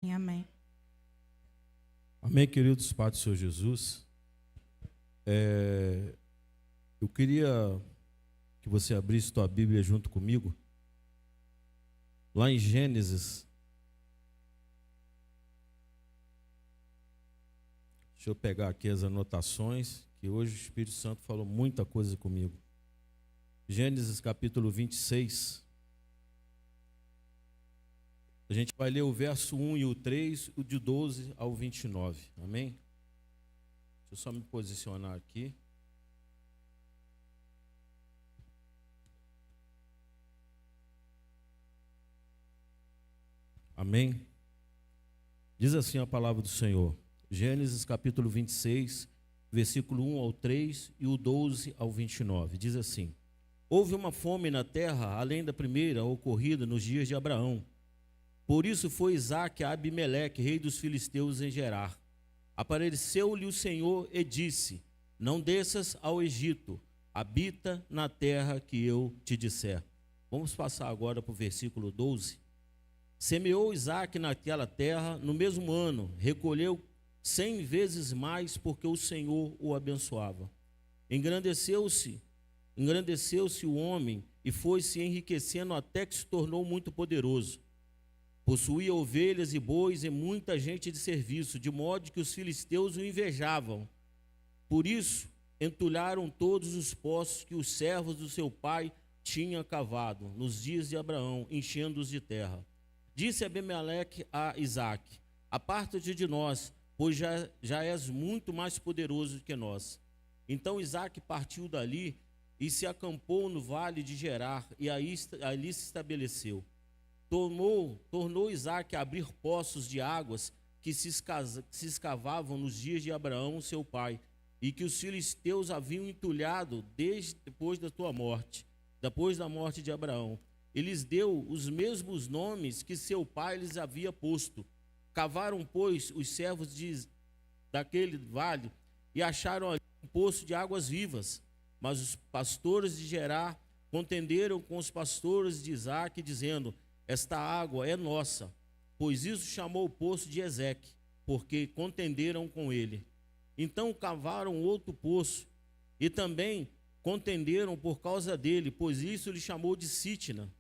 Amém. Amém, queridos, Pai do Senhor Jesus. Eu queria que você abrisse tua Bíblia junto comigo, lá em Gênesis. Deixa eu pegar aqui as anotações, que hoje o Espírito Santo falou muita coisa comigo. Gênesis capítulo 26. A gente vai ler o verso 1 e o 3, o de 12 ao 29. Amém? Deixa eu só me posicionar aqui. Amém? Diz assim a palavra do Senhor. Gênesis capítulo 26, versículo 1 ao 3 e o 12 ao 29. Diz assim: Houve uma fome na terra, além da primeira ocorrida nos dias de Abraão. Por isso foi Isaque a Abimeleque, rei dos filisteus, em Gerar. Apareceu-lhe o Senhor e disse: Não desças ao Egito, habita na terra que eu te disser. Vamos passar agora para o versículo 12. Semeou Isaque naquela terra, no mesmo ano, recolheu 100 vezes mais, porque o Senhor o abençoava. Engrandeceu-se o homem e foi se enriquecendo até que se tornou muito poderoso. Possuía ovelhas e bois e muita gente de serviço, de modo que os filisteus o invejavam. Por isso, entulharam todos os poços que os servos do seu pai tinham cavado nos dias de Abraão, enchendo-os de terra. Disse Abimeleque a Isaque: Aparta-te de nós, pois já és muito mais poderoso que nós. Então Isaque partiu dali e se acampou no vale de Gerar, e ali se estabeleceu. Tornou Isaque a abrir poços de águas que se escavavam nos dias de Abraão, seu pai, e que os filisteus haviam entulhado desde depois da morte de Abraão. E lhes deu os mesmos nomes que seu pai lhes havia posto. Cavaram, pois, os servos daquele vale e acharam ali um poço de águas vivas. Mas os pastores de Gerar contenderam com os pastores de Isaque, dizendo: Esta água é nossa. Pois isso chamou o poço de Ezeque, porque contenderam com ele. Então cavaram outro poço, e também contenderam por causa dele, pois isso lhe chamou de Sitna.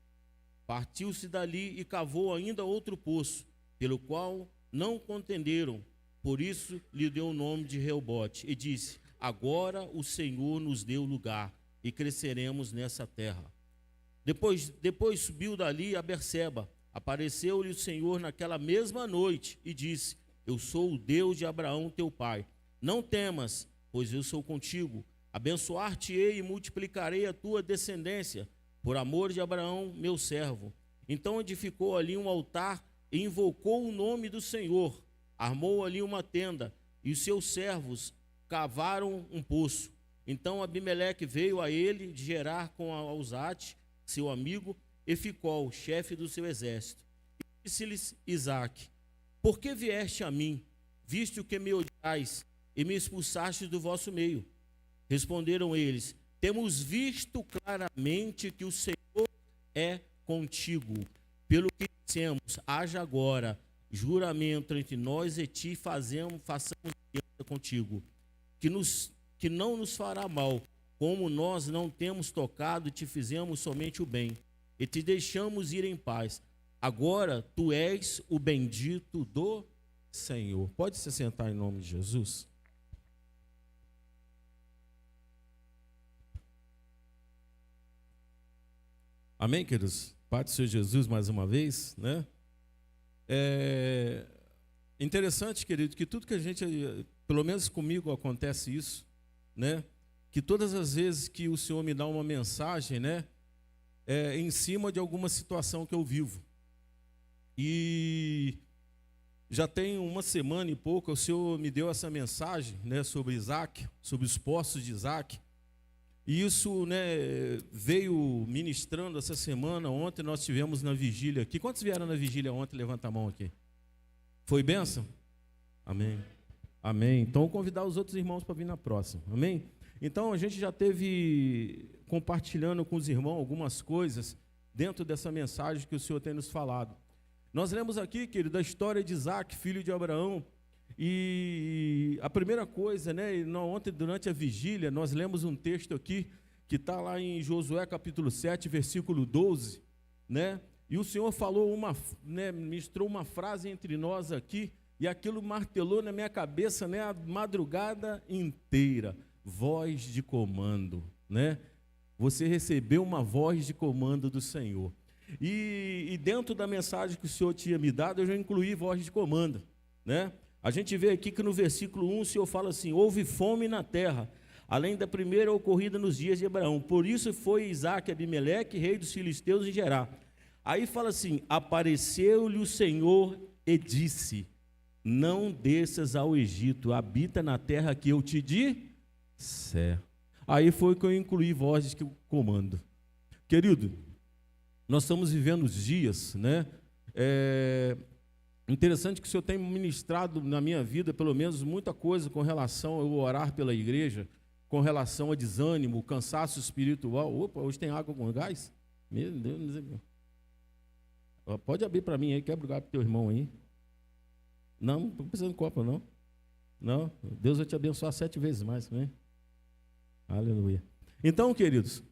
Partiu-se dali e cavou ainda outro poço, pelo qual não contenderam, por isso lhe deu o nome de Reobote, e disse: Agora o Senhor nos deu lugar, e cresceremos nessa terra. Depois subiu dali a Berseba. Apareceu-lhe o Senhor naquela mesma noite e disse: Eu sou o Deus de Abraão teu pai. Não temas, pois eu sou contigo. Abençoar-te-ei e multiplicarei a tua descendência, por amor de Abraão, meu servo. Então edificou ali um altar e invocou o nome do Senhor. Armou ali uma tenda, e os seus servos cavaram um poço. Então Abimeleque veio a ele de Gerar com Auzate, seu amigo, e Ficol, chefe do seu exército. E disse-lhes Isaque: Por que vieste a mim, visto que me odiais, e me expulsaste do vosso meio? Responderam eles: Temos visto claramente que o Senhor é contigo. Pelo que dissemos: Haja agora juramento entre nós e ti, façamos aliança contigo, que não nos fará mal, como nós não temos tocado e te fizemos somente o bem, e te deixamos ir em paz. Agora tu és o bendito do Senhor. Pode se sentar em nome de Jesus? Amém, queridos? Pai do Senhor Jesus, mais uma vez, né? É interessante, querido, que tudo que a gente, pelo menos comigo acontece isso, né? Que todas as vezes que o Senhor me dá uma mensagem, né? Em cima de alguma situação que eu vivo. E já tem uma semana e pouco, o Senhor me deu essa mensagem, né? Sobre Isaque, sobre os poços de Isaque. E isso, né, veio ministrando essa semana. Ontem nós tivemos na vigília aqui. Quantos vieram na vigília ontem? Levanta a mão aqui. Foi bênção? Amém. Amém. Então, vou convidar os outros irmãos para vir na próxima. Amém? Então, a gente já teve compartilhando com os irmãos algumas coisas dentro dessa mensagem que o Senhor tem nos falado. Nós lemos aqui, querido, a história de Isaac, filho de Abraão, e a primeira coisa, né, ontem durante a vigília, nós lemos um texto aqui, que está lá em Josué capítulo 7, versículo 12, né, e o Senhor falou ministrou uma frase entre nós aqui, e aquilo martelou na minha cabeça, né, a madrugada inteira, voz de comando, né, você recebeu uma voz de comando do Senhor, e dentro da mensagem que o Senhor tinha me dado, eu já incluí voz de comando, né, a gente vê aqui que no versículo 1 o Senhor fala assim, houve fome na terra, além da primeira ocorrida nos dias de Abraão, por isso foi Isaque Abimeleque, rei dos filisteus, em Gerar. Aí fala assim, apareceu-lhe o Senhor e disse, não desças ao Egito, habita na terra que eu te disser. Aí foi que eu incluí vozes de comando. Querido, nós estamos vivendo os dias, né? Interessante que o Senhor tem ministrado na minha vida, pelo menos, muita coisa com relação a eu orar pela igreja, com relação a desânimo, cansaço espiritual. Opa, hoje tem água com gás? Meu Deus, pode abrir para mim aí, quebra o lugar para o teu irmão aí. Não, não precisa de copo, não. Não, Deus vai te abençoar 7 vezes mais, né? Aleluia. Então, queridos,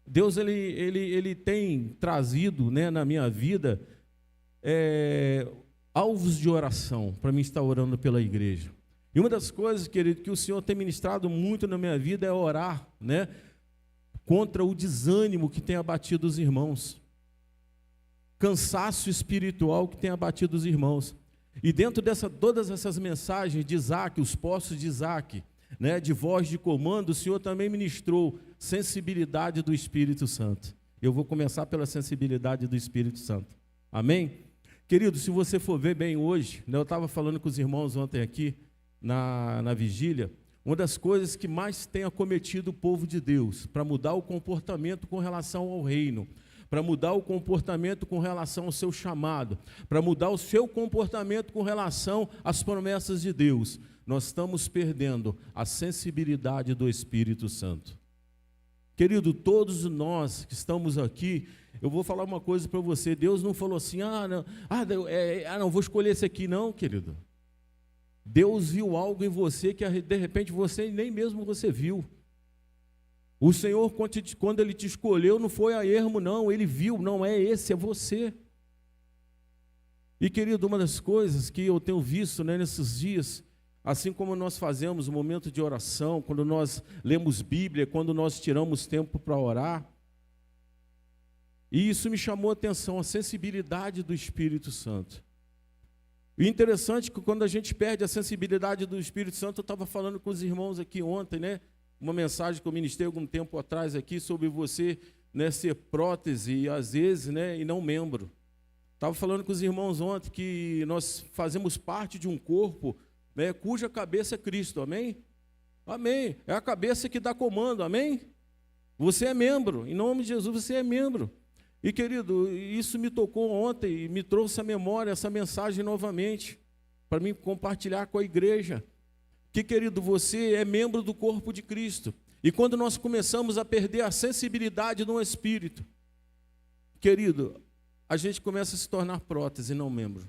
Deus ele tem trazido, né, na minha vida alvos de oração para mim estar orando pela igreja. E uma das coisas, querido, que o Senhor tem ministrado muito na minha vida é orar, né, contra o desânimo que tem abatido os irmãos, cansaço espiritual que tem abatido os irmãos. E dentro todas essas mensagens de Isaac, os poços de Isaac, né, de voz de comando, o Senhor também ministrou sensibilidade do Espírito Santo. Eu vou começar pela sensibilidade do Espírito Santo. Amém? Querido, se você for ver bem hoje, né, eu estava falando com os irmãos ontem aqui, na vigília, uma das coisas que mais tem acometido o povo de Deus, para mudar o comportamento com relação ao reino, para mudar o comportamento com relação ao seu chamado, para mudar o seu comportamento com relação às promessas de Deus, nós estamos perdendo a sensibilidade do Espírito Santo. Querido, todos nós que estamos aqui, eu vou falar uma coisa para você, Deus não falou assim, não, vou escolher esse aqui, não, querido. Deus viu algo em você que de repente você nem mesmo você viu. O Senhor, quando Ele te escolheu, não foi a ermo, não, Ele viu, não é esse, é você. E querido, uma das coisas que eu tenho visto, né, nesses dias, assim como nós fazemos um momento de oração, quando nós lemos Bíblia, quando nós tiramos tempo para orar, e isso me chamou a atenção, a sensibilidade do Espírito Santo. E interessante que quando a gente perde a sensibilidade do Espírito Santo, eu estava falando com os irmãos aqui ontem, né? Uma mensagem que eu ministrei algum tempo atrás aqui sobre você, né, ser prótese, às vezes, né, e não membro. Estava falando com os irmãos ontem que nós fazemos parte de um corpo, né, cuja cabeça é Cristo, amém? Amém. É a cabeça que dá comando, amém? Você é membro, em nome de Jesus você é membro. E querido, isso me tocou ontem e me trouxe à memória essa mensagem novamente, para mim compartilhar com a igreja. Que, querido, você é membro do corpo de Cristo. E quando nós começamos a perder a sensibilidade no Espírito, querido, a gente começa a se tornar prótese, não membro.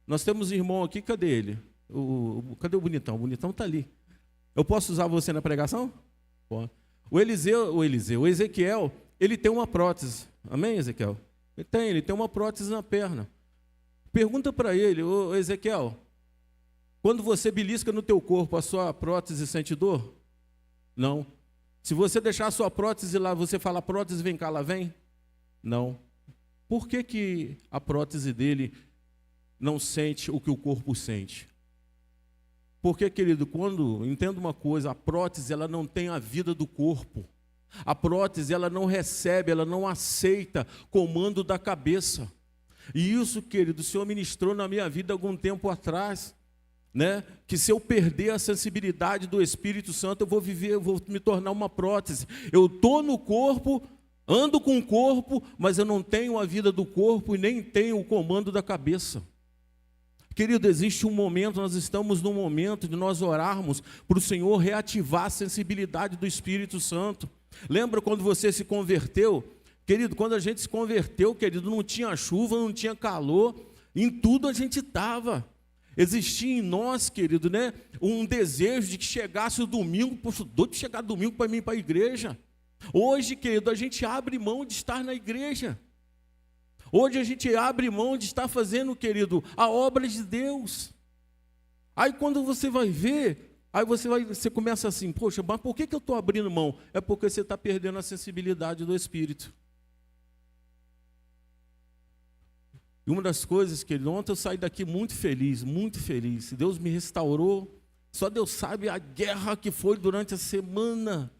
Nós temos um irmão aqui, cadê ele? Cadê o bonitão? O bonitão está ali. Eu posso usar você na pregação? Pode. O Ezequiel, ele tem uma prótese. Amém, Ezequiel? Ele tem uma prótese na perna. Pergunta para ele, ô Ezequiel, quando você belisca no teu corpo, a sua prótese sente dor? Não. Se você deixar a sua prótese lá, você fala, prótese, vem cá, ela vem? Não. Por que a prótese dele não sente o que o corpo sente? Porque, querido, entenda uma coisa, a prótese, ela não tem a vida do corpo. A prótese, ela não recebe, ela não aceita comando da cabeça. E isso, querido, o Senhor ministrou na minha vida algum tempo atrás, né? Que se eu perder a sensibilidade do Espírito Santo, eu vou me tornar uma prótese. Eu estou no corpo, ando com o corpo, mas eu não tenho a vida do corpo e nem tenho o comando da cabeça. Querido, existe um momento, nós estamos num momento de nós orarmos para o Senhor reativar a sensibilidade do Espírito Santo. Lembra quando você se converteu, Querido, quando a gente se converteu, querido, não tinha chuva, não tinha calor, em tudo a gente estava. Existia em nós, querido, né, um desejo de que chegasse o domingo, poxa, doido de chegar domingo para mim ir para a igreja. Hoje, querido, a gente abre mão de estar na igreja. Hoje a gente abre mão de estar fazendo, querido, a obra de Deus. Aí quando você vai ver, aí você começa assim, poxa, mas por que eu estou abrindo mão? É porque você está perdendo a sensibilidade do Espírito. E uma das coisas, querido, ontem eu saí daqui muito feliz, muito feliz. Deus me restaurou. Só Deus sabe a guerra que foi durante a semana,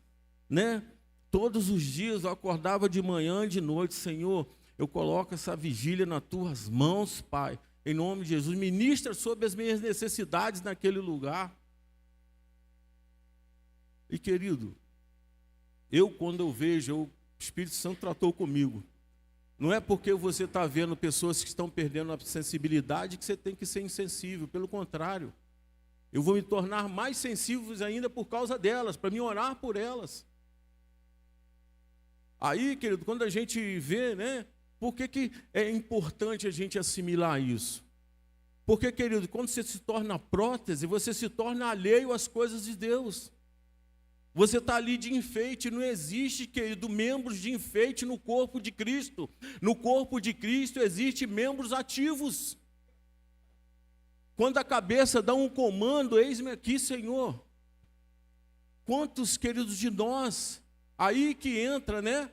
né? Todos os dias eu acordava de manhã e de noite, Senhor, eu coloco essa vigília nas tuas mãos, Pai, em nome de Jesus. Ministra sobre as minhas necessidades naquele lugar. E, querido, quando eu vejo, o Espírito Santo tratou comigo. Não é porque você está vendo pessoas que estão perdendo a sensibilidade que você tem que ser insensível. Pelo contrário, eu vou me tornar mais sensível ainda por causa delas, para me orar por elas. Aí, querido, quando a gente vê, né, por que é importante a gente assimilar isso? Porque, querido, quando você se torna prótese, você se torna alheio às coisas de Deus. Você está ali de enfeite, não existe, querido, membros de enfeite no corpo de Cristo. No corpo de Cristo existem membros ativos. Quando a cabeça dá um comando, eis-me aqui, Senhor. Quantos, queridos, de nós, aí que entra, né?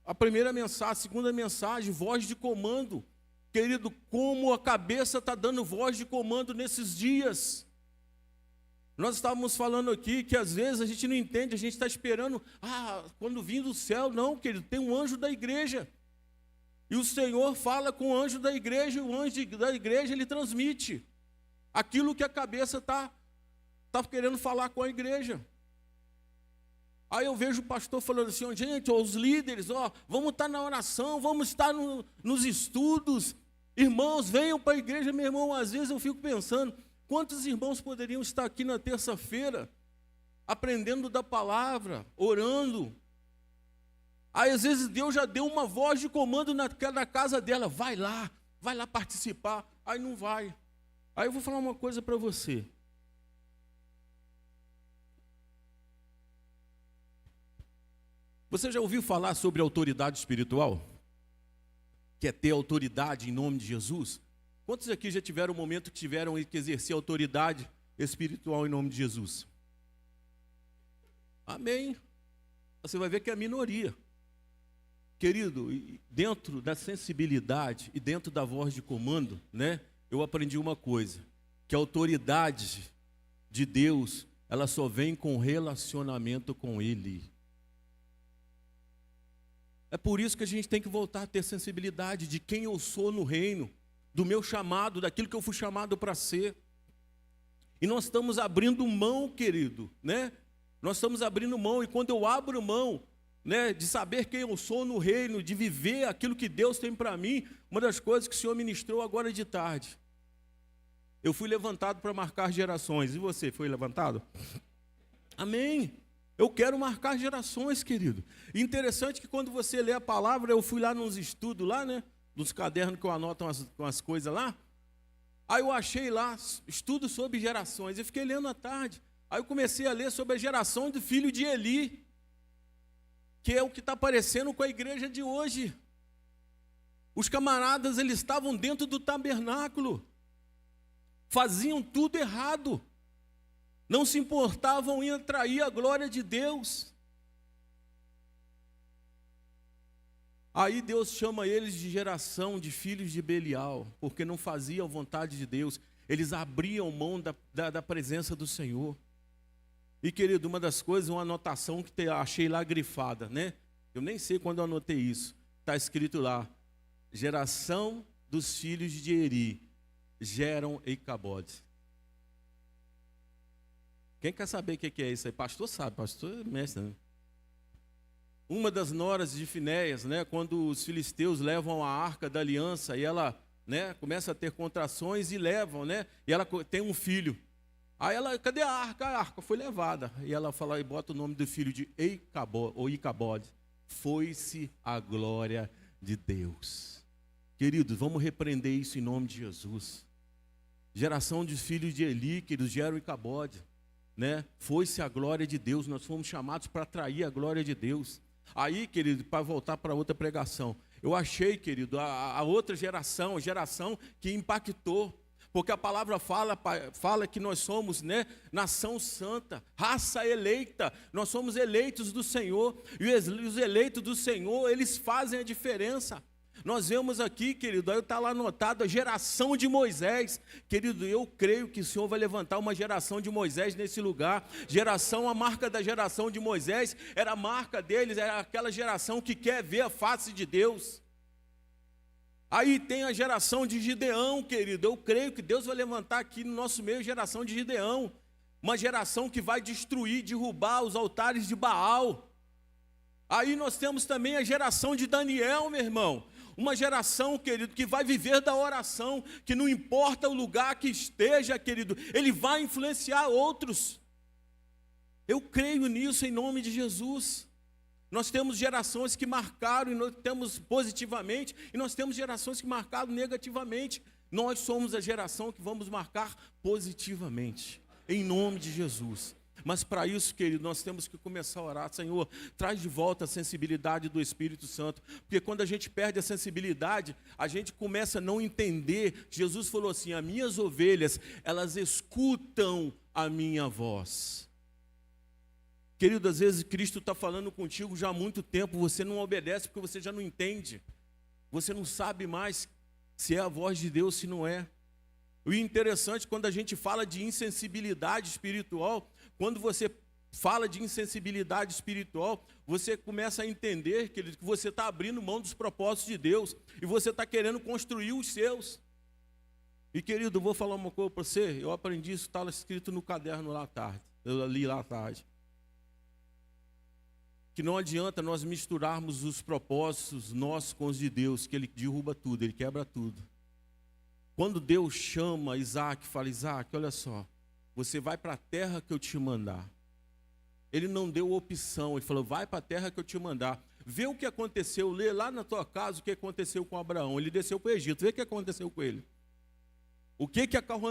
A primeira mensagem, a segunda mensagem, voz de comando. Querido, como a cabeça está dando voz de comando nesses dias. Nós estávamos falando aqui que às vezes a gente não entende, a gente está esperando, quando vir do céu, não, querido, tem um anjo da igreja. E o Senhor fala com o anjo da igreja, e o anjo da igreja, ele transmite aquilo que a cabeça está querendo falar com a igreja. Aí eu vejo o pastor falando assim, gente, os líderes, vamos estar na oração, vamos estar nos estudos. Irmãos, venham para a igreja, meu irmão, às vezes eu fico pensando, quantos irmãos poderiam estar aqui na terça-feira, aprendendo da palavra, orando? Aí às vezes Deus já deu uma voz de comando na casa dela, vai lá participar. Aí não vai. Aí eu vou falar uma coisa para você. Você já ouviu falar sobre autoridade espiritual? Que é ter autoridade em nome de Jesus? Quantos aqui já tiveram um momento que tiveram que exercer autoridade espiritual em nome de Jesus? Amém. Você vai ver que é a minoria. Querido, dentro da sensibilidade e dentro da voz de comando, né, eu aprendi uma coisa, que a autoridade de Deus, ela só vem com relacionamento com Ele. É por isso que a gente tem que voltar a ter sensibilidade de quem eu sou no reino, do meu chamado, daquilo que eu fui chamado para ser. E nós estamos abrindo mão, querido, né? Nós estamos abrindo mão, e quando eu abro mão, né, de saber quem eu sou no reino, de viver aquilo que Deus tem para mim, uma das coisas que o Senhor ministrou agora de tarde, eu fui levantado para marcar gerações. E você, foi levantado? Amém. Eu quero marcar gerações, querido. E interessante que quando você lê a palavra, eu fui lá nos estudos lá, né, dos cadernos que eu anoto as coisas lá. Aí eu achei lá, estudo sobre gerações. Eu fiquei lendo à tarde. Aí eu comecei a ler sobre a geração do filho de Eli, que é o que está aparecendo com a igreja de hoje. Os camaradas, eles estavam dentro do tabernáculo, faziam tudo errado, não se importavam em atrair a glória de Deus. Aí Deus chama eles de geração de filhos de Belial, porque não faziam a vontade de Deus, eles abriam mão da presença do Senhor. E, querido, uma das coisas, uma anotação que achei lá grifada, né? Eu nem sei quando eu anotei isso. Está escrito lá, geração dos filhos de Eri geram Eicabode. Quem quer saber o que é isso aí? Pastor sabe, pastor é mestre, né? Uma das noras de Finéias, né, quando os filisteus levam a arca da aliança e ela, né, começa a ter contrações e levam, né, e ela tem um filho. Aí ela, cadê a arca? A arca foi levada. E ela fala e bota o nome do filho de Eicabode, ou Icabode. foi-se a glória de Deus. Queridos, vamos repreender isso em nome de Jesus. Geração de filhos de Eli, queridos, Gero e Cabode, né? Foi-se a glória de Deus, nós fomos chamados para atrair a glória de Deus. Aí, querido, para voltar para outra pregação, eu achei, querido, a outra geração, a geração que impactou, porque a palavra fala que nós somos, né, nação santa, raça eleita, nós somos eleitos do Senhor, e os eleitos do Senhor, eles fazem a diferença. Nós vemos aqui, querido, aí está lá anotado a geração de Moisés. Querido, eu creio que o Senhor vai levantar uma geração de Moisés nesse lugar. Geração, a marca da geração de Moisés, era a marca deles, era aquela geração que quer ver a face de Deus. Aí tem a geração de Gideão, querido. Eu creio que Deus vai levantar aqui no nosso meio a geração de Gideão. Uma geração que vai destruir, derrubar os altares de Baal. Aí nós temos também a geração de Daniel, meu irmão. Uma geração, querido, que vai viver da oração, que não importa o lugar que esteja, querido, ele vai influenciar outros. Eu creio nisso em nome de Jesus. Nós temos gerações que marcaram e nós temos positivamente, e nós temos gerações que marcaram negativamente. Nós somos a geração que vamos marcar positivamente, em nome de Jesus. Mas para isso, querido, nós temos que começar a orar. Senhor, traz de volta a sensibilidade do Espírito Santo. Porque quando a gente perde a sensibilidade, a gente começa a não entender. Jesus falou assim, as minhas ovelhas, elas escutam a minha voz. Querido, às vezes Cristo está falando contigo já há muito tempo, você não obedece porque você já não entende. Você não sabe mais se é a voz de Deus, se não é. O interessante, quando a gente fala de insensibilidade espiritual, quando você fala de insensibilidade espiritual, você começa a entender, querido, que você está abrindo mão dos propósitos de Deus e você está querendo construir os seus. E, querido, eu vou falar uma coisa para você, eu aprendi isso, está escrito no caderno lá à tarde, eu li lá à tarde. Que não adianta nós misturarmos os propósitos nossos com os de Deus, que Ele derruba tudo, Ele quebra tudo. Quando Deus chama Isaac, fala, Isaac, olha só, você vai para a terra que eu te mandar. Ele não deu opção, ele falou, vai para a terra que eu te mandar. Vê o que aconteceu, lê lá na tua casa o que aconteceu com Abraão. Ele desceu para o Egito, vê o que aconteceu com ele. O que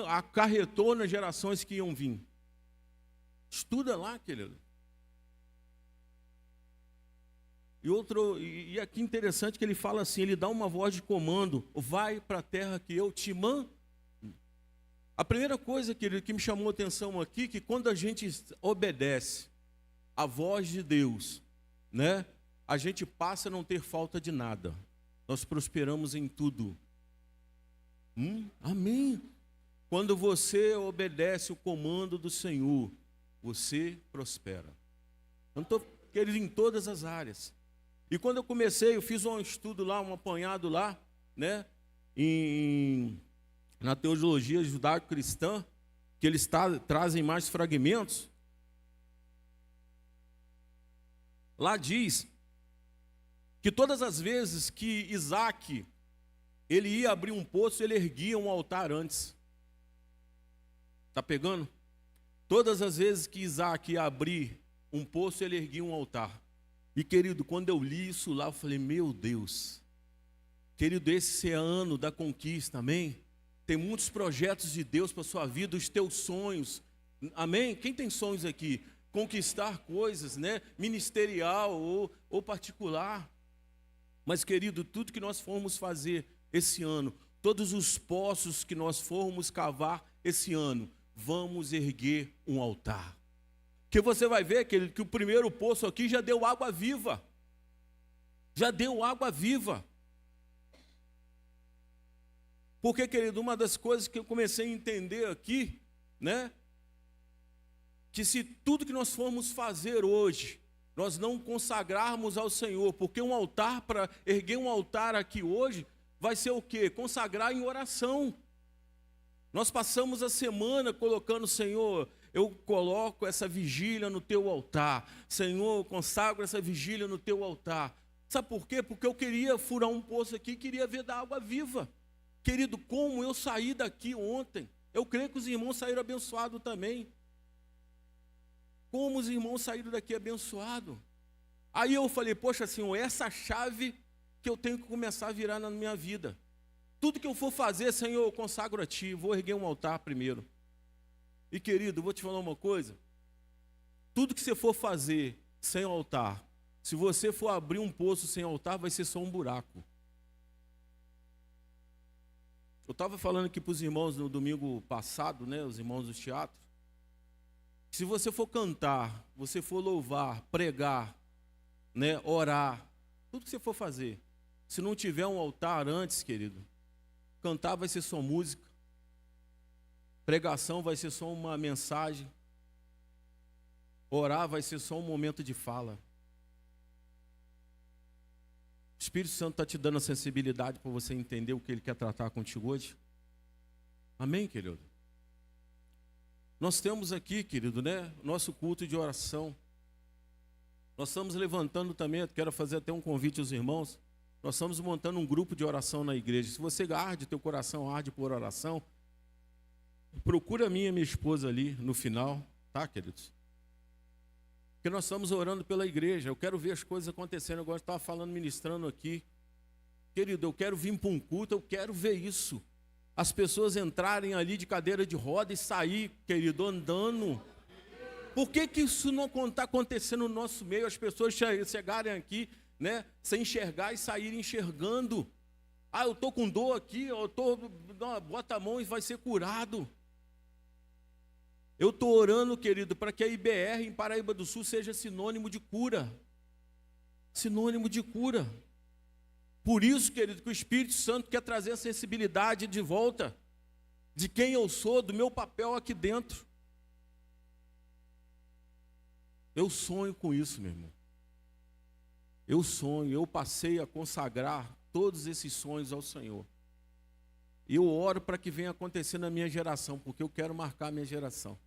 acarretou nas gerações que iam vir. Estuda lá, querido. E aqui interessante que ele fala assim, ele dá uma voz de comando, vai para a terra que eu te mando. A primeira coisa, querido, que me chamou a atenção aqui, que quando a gente obedece a voz de Deus, né, a gente passa a não ter falta de nada. Nós prosperamos em tudo. Amém. Quando você obedece o comando do Senhor, você prospera. Eu estou, querido, em todas as áreas. E quando eu comecei, eu fiz um estudo lá, um apanhado lá, né, na teologia judaico-cristã, que eles trazem mais fragmentos. Lá diz que todas as vezes que Isaac, ele ia abrir um poço, ele erguia um altar antes. Está pegando? Todas as vezes que Isaac ia abrir um poço, ele erguia um altar. E, querido, quando eu li isso lá, eu falei, meu Deus, querido, esse é ano da conquista, amém? Tem muitos projetos de Deus para a sua vida, os teus sonhos, amém? Quem tem sonhos aqui? Conquistar coisas, né? Ministerial ou particular. Mas, querido, tudo que nós formos fazer esse ano, todos os poços que nós formos cavar esse ano, vamos erguer um altar. Que você vai ver, querido, que o primeiro poço aqui já deu água viva. Já deu água viva. Porque, querido, uma das coisas que eu comecei a entender aqui, né? Que se tudo que nós formos fazer hoje, nós não consagrarmos ao Senhor, porque um altar, para erguer um altar aqui hoje, vai ser o quê? Consagrar em oração. Nós passamos a semana colocando, Senhor, eu coloco essa vigília no teu altar. Senhor, eu consagro essa vigília no teu altar. Sabe por quê? Porque eu queria furar um poço aqui, queria ver da água viva. Querido, como eu saí daqui ontem, eu creio que os irmãos saíram abençoados também. Como os irmãos saíram daqui abençoados. Aí eu falei, poxa, Senhor, essa chave que eu tenho que começar a virar na minha vida. Tudo que eu for fazer, Senhor, eu consagro a Ti, vou erguer um altar primeiro. E querido, vou te falar uma coisa, tudo que você for fazer sem altar, se você for abrir um poço sem altar, vai ser só um buraco. Eu estava falando aqui para os irmãos no domingo passado, né, os irmãos do teatro, se você for cantar, você for louvar, pregar, né, orar, tudo que você for fazer, se não tiver um altar antes, querido, cantar vai ser só música, pregação vai ser só uma mensagem, orar vai ser só um momento de fala. O Espírito Santo está te dando a sensibilidade para você entender o que Ele quer tratar contigo hoje? Amém, querido? Nós temos aqui, querido, né, nosso culto de oração. Nós estamos levantando também, quero fazer até um convite aos irmãos, nós estamos montando um grupo de oração na igreja. Se você arde, teu coração arde por oração, procura a minha e minha esposa ali no final, tá, queridos? Porque nós estamos orando pela igreja, eu quero ver as coisas acontecendo. Agora eu estava falando, ministrando aqui. Querido, eu quero vir para um culto, eu quero ver isso. As pessoas entrarem ali de cadeira de roda e sair, querido, andando. Por que isso não está acontecendo no nosso meio? As pessoas chegarem aqui, né, sem enxergar e saírem enxergando. Ah, eu estou com dor aqui, bota a mão e vai ser curado. Eu estou orando, querido, para que a IBR em Paraíba do Sul seja sinônimo de cura. Sinônimo de cura. Por isso, querido, que o Espírito Santo quer trazer a sensibilidade de volta de quem eu sou, do meu papel aqui dentro. Eu sonho com isso, meu irmão. Eu sonho, eu passei a consagrar todos esses sonhos ao Senhor. E eu oro para que venha acontecer na minha geração, porque eu quero marcar a minha geração.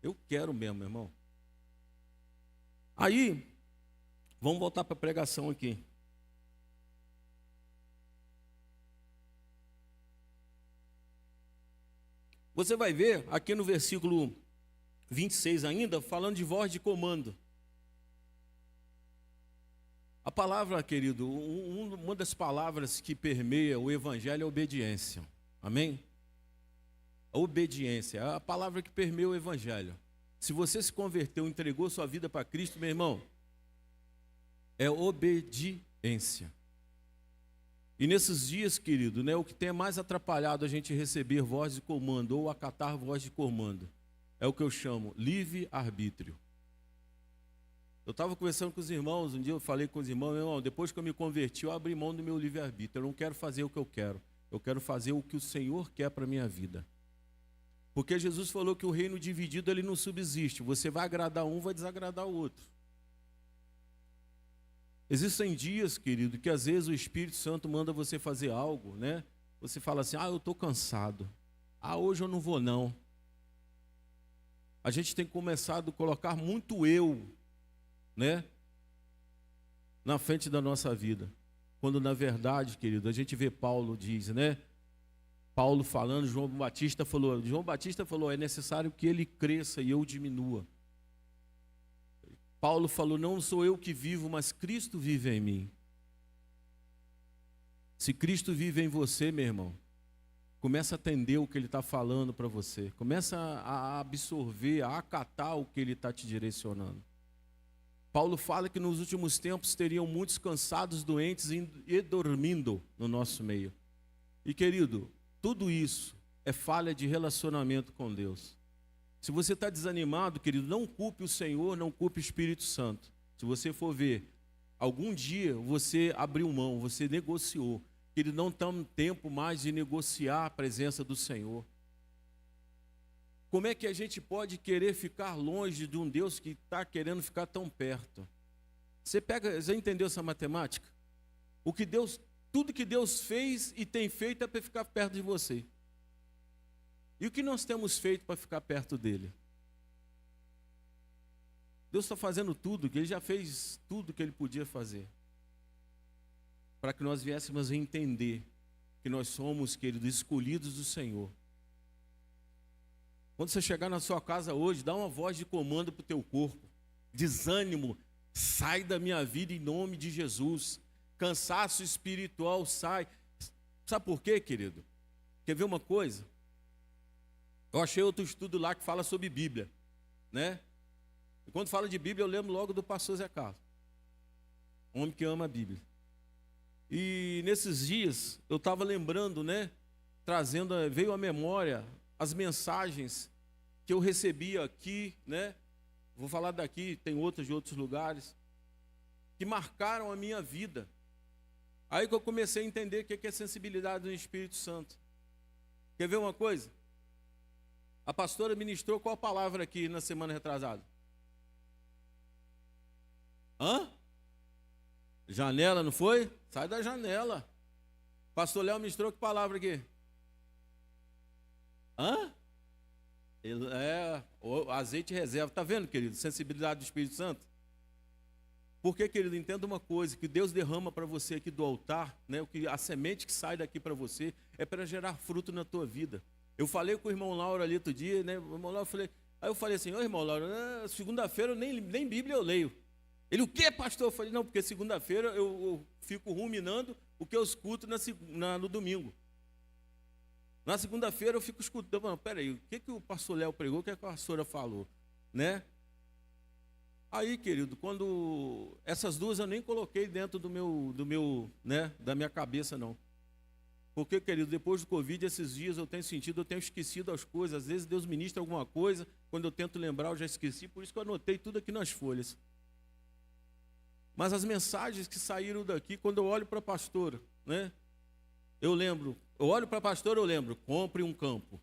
Eu quero mesmo, meu irmão. Aí, vamos voltar para a pregação aqui. Você vai ver aqui no versículo 26 ainda, falando de voz de comando. A palavra, querido, uma das palavras que permeia o evangelho é obediência. Amém? A obediência é a palavra que permeia o evangelho. Se você se converteu, entregou sua vida para Cristo, meu irmão, é obediência. E nesses dias, querido, né, o que tem mais atrapalhado a gente receber voz de comando ou acatar voz de comando é o que eu chamo livre-arbítrio. Eu estava conversando com os irmãos, um dia eu falei com os irmãos, meu irmão, depois que eu me converti, eu abri mão do meu livre-arbítrio. Eu não quero fazer o que eu quero fazer o que o Senhor quer para a minha vida. Porque Jesus falou que o reino dividido ele não subsiste. Você vai agradar um, vai desagradar o outro. Existem dias, querido, que às vezes o Espírito Santo manda você fazer algo, né? Você fala assim, eu estou cansado. Hoje eu não vou não. A gente tem começado a colocar muito eu, né, na frente da nossa vida. Quando na verdade, querido, a gente vê Paulo diz, né? Paulo falando, João Batista falou, é necessário que ele cresça e eu diminua. Paulo falou, não sou eu que vivo, mas Cristo vive em mim. Se Cristo vive em você, meu irmão, começa a atender o que Ele está falando para você. Começa a absorver, a acatar o que Ele está te direcionando. Paulo fala que nos últimos tempos teriam muitos cansados, doentes e dormindo no nosso meio. E querido, tudo isso é falha de relacionamento com Deus. Se você está desanimado, querido, não culpe o Senhor, não culpe o Espírito Santo. Se você for ver, algum dia você abriu mão, você negociou. Querido, não estamos no tempo mais de negociar a presença do Senhor. Como é que a gente pode querer ficar longe de um Deus que está querendo ficar tão perto? Você entendeu essa matemática? Tudo que Deus fez e tem feito é para ficar perto de você. E o que nós temos feito para ficar perto dele? Deus está fazendo tudo, que Ele já fez tudo que Ele podia fazer. Para que nós viéssemos a entender que nós somos, queridos, escolhidos do Senhor. Quando você chegar na sua casa hoje, dá uma voz de comando para o teu corpo. Desânimo, sai da minha vida em nome de Jesus. Cansaço espiritual sai. Sabe por quê, querido? Quer ver uma coisa? Eu achei outro estudo lá que fala sobre Bíblia, né? E quando fala de Bíblia, eu lembro logo do pastor Zé Carlos, homem que ama a Bíblia. E nesses dias, eu estava lembrando, né? Veio à memória as mensagens que eu recebia aqui, né? Vou falar daqui, tem outras de outros lugares, que marcaram a minha vida. Aí que eu comecei a entender o que é sensibilidade do Espírito Santo. Quer ver uma coisa? A pastora ministrou qual palavra aqui na semana retrasada? Hã? Janela, não foi? Sai da janela. Pastor Léo ministrou que palavra aqui? Hã? O azeite reserva. Está vendo, querido? Sensibilidade do Espírito Santo. Porque, querido, entenda uma coisa, que Deus derrama para você aqui do altar, né? A semente que sai daqui para você é para gerar fruto na tua vida. Eu falei com o irmão Lauro ali outro dia, né? O irmão Lauro, aí eu falei assim, ô irmão Lauro, segunda-feira eu nem Bíblia eu leio. Ele, o quê, pastor? Eu falei, não, porque segunda-feira eu fico ruminando o que eu escuto no domingo. Na segunda-feira eu fico escutando, peraí, o que o pastor Léo pregou, o que a pastora falou, né? Aí, querido, quando essas duas eu nem coloquei dentro do meu, né, da minha cabeça, não. Porque, querido, depois do Covid, esses dias eu tenho esquecido as coisas. Às vezes Deus ministra alguma coisa, quando eu tento lembrar eu já esqueci, por isso que eu anotei tudo aqui nas folhas. Mas as mensagens que saíram daqui, quando eu olho para a pastora, né, eu olho para a pastora, eu lembro, compre um campo.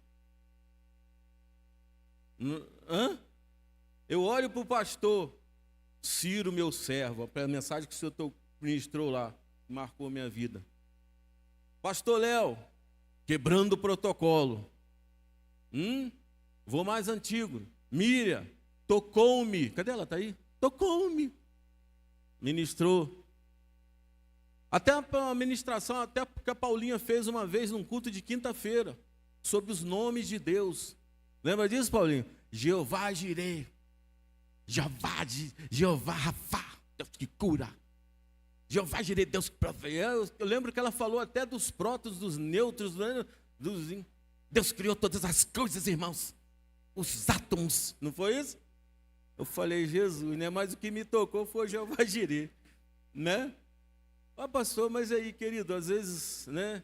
Hã? Eu olho para o pastor, Ciro, meu servo, a mensagem que o senhor ministrou lá, marcou minha vida. Pastor Léo, quebrando o protocolo. Vou mais antigo. Miriam, tocou-me. Cadê ela? Está aí? Tocou-me. Ministrou. Até a ministração, até que a Paulinha fez uma vez num culto de quinta-feira, sobre os nomes de Deus. Lembra disso, Paulinho? Jeová Jireh, Jeová Rafá, Deus que cura. Jeová Jireh, Deus que provê. Eu lembro que ela falou até dos prótons, dos nêutrons, Deus criou todas as coisas, irmãos. Os átomos, não foi isso? Eu falei, Jesus, né? Mas o que me tocou foi Jeová Jireh, né? Ah, pastor, mas aí, querido, às vezes, né?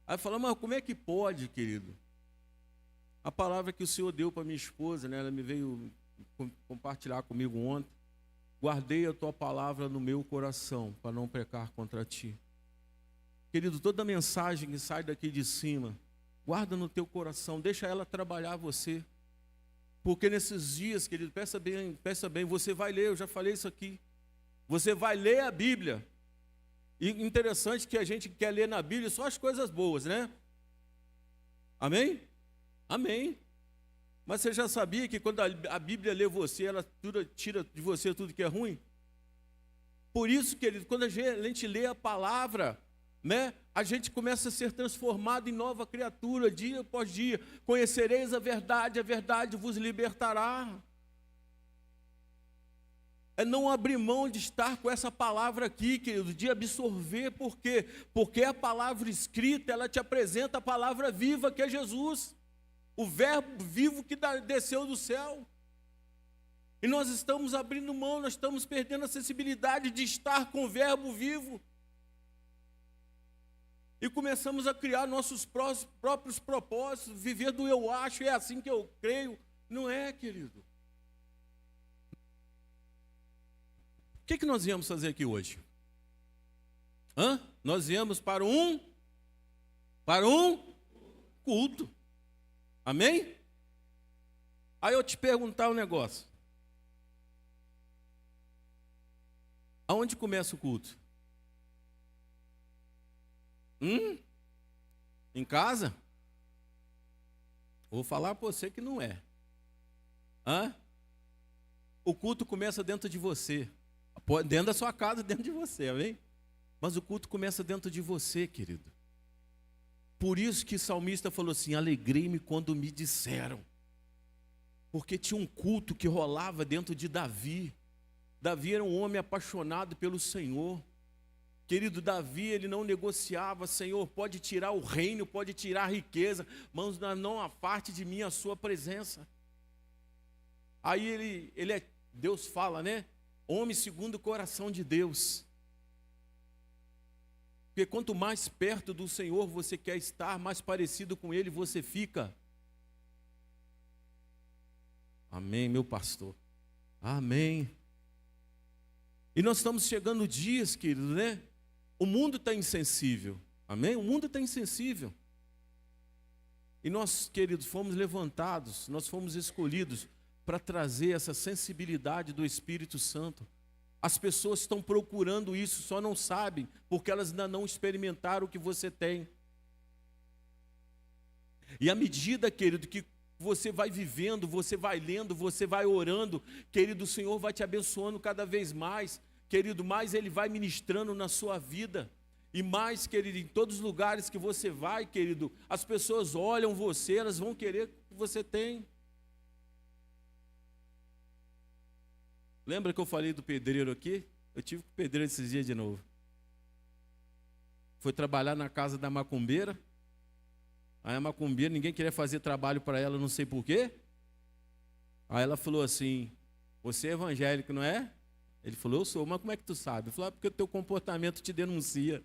Aí fala, mas como é que pode, querido? A palavra que o Senhor deu para minha esposa, né? Ela me veio compartilhar comigo ontem. Guardei a tua palavra no meu coração, para não pecar contra ti. Querido, toda mensagem que sai daqui de cima, guarda no teu coração, deixa ela trabalhar você. Porque nesses dias, querido, peça bem, você vai ler, eu já falei isso aqui. Você vai ler a Bíblia. E interessante que a gente quer ler na Bíblia só as coisas boas, né? Amém? Amém. Mas você já sabia que quando a Bíblia lê você, ela tira de você tudo que é ruim? Por isso, querido, quando a gente lê a palavra, né, a gente começa a ser transformado em nova criatura, dia após dia. Conhecereis a verdade vos libertará. É não abrir mão de estar com essa palavra aqui, querido, de absorver. Por quê? Porque a palavra escrita, ela te apresenta a palavra viva, que é Jesus. O verbo vivo que desceu do céu. E nós estamos abrindo mão, nós estamos perdendo a sensibilidade de estar com o verbo vivo. E começamos a criar nossos próprios propósitos, viver do eu acho, é assim que eu creio. Não é, querido. O que nós viemos fazer aqui hoje? Nós viemos para um culto. Amém? Aí eu te perguntar um negócio. Aonde começa o culto? Em casa? Vou falar para você que não é. O culto começa dentro de você. Dentro da sua casa, dentro de você, amém? Mas o culto começa dentro de você, querido. Por isso que o salmista falou assim, alegrei-me quando me disseram. Porque tinha um culto que rolava dentro de Davi. Davi era um homem apaixonado pelo Senhor. Querido, Davi, ele não negociava: Senhor, pode tirar o reino, pode tirar a riqueza, mas não afarte de mim a sua presença. Aí Deus fala, né? Homem segundo o coração de Deus. Porque quanto mais perto do Senhor você quer estar, mais parecido com Ele você fica. Amém, meu pastor. Amém. E nós estamos chegando dias, querido, né? O mundo está insensível. Amém? O mundo está insensível. E nós, queridos, fomos levantados, nós fomos escolhidos para trazer essa sensibilidade do Espírito Santo. As pessoas estão procurando isso, só não sabem, porque elas ainda não experimentaram o que você tem. E à medida, querido, que você vai vivendo, você vai lendo, você vai orando, querido, o Senhor vai te abençoando cada vez mais, querido, mais Ele vai ministrando na sua vida. E mais, querido, em todos os lugares que você vai, querido, as pessoas olham você, elas vão querer o que você tem. Lembra que eu falei do pedreiro aqui? Eu tive com o pedreiro esses dias de novo. Foi trabalhar na casa da macumbeira. Aí a macumbeira, ninguém queria fazer trabalho para ela, não sei porquê. Aí ela falou assim: você é evangélico, não é? Ele falou: eu sou. Mas como é que tu sabe? Ele falou: porque o teu comportamento te denuncia.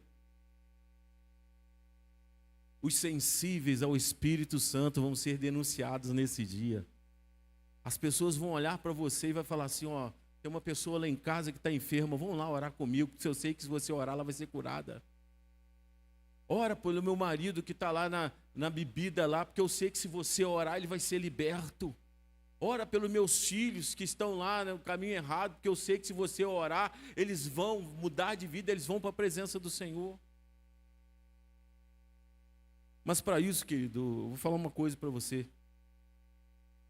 Os sensíveis ao Espírito Santo vão ser denunciados nesse dia. As pessoas vão olhar para você e vai falar assim: ó, tem uma pessoa lá em casa que está enferma, vão lá orar comigo, porque eu sei que se você orar, ela vai ser curada. Ora pelo meu marido que está lá na bebida lá, porque eu sei que se você orar, ele vai ser liberto. Ora pelos meus filhos que estão lá no caminho errado, porque eu sei que se você orar, eles vão mudar de vida, eles vão para a presença do Senhor. Mas para isso, querido, eu vou falar uma coisa para você.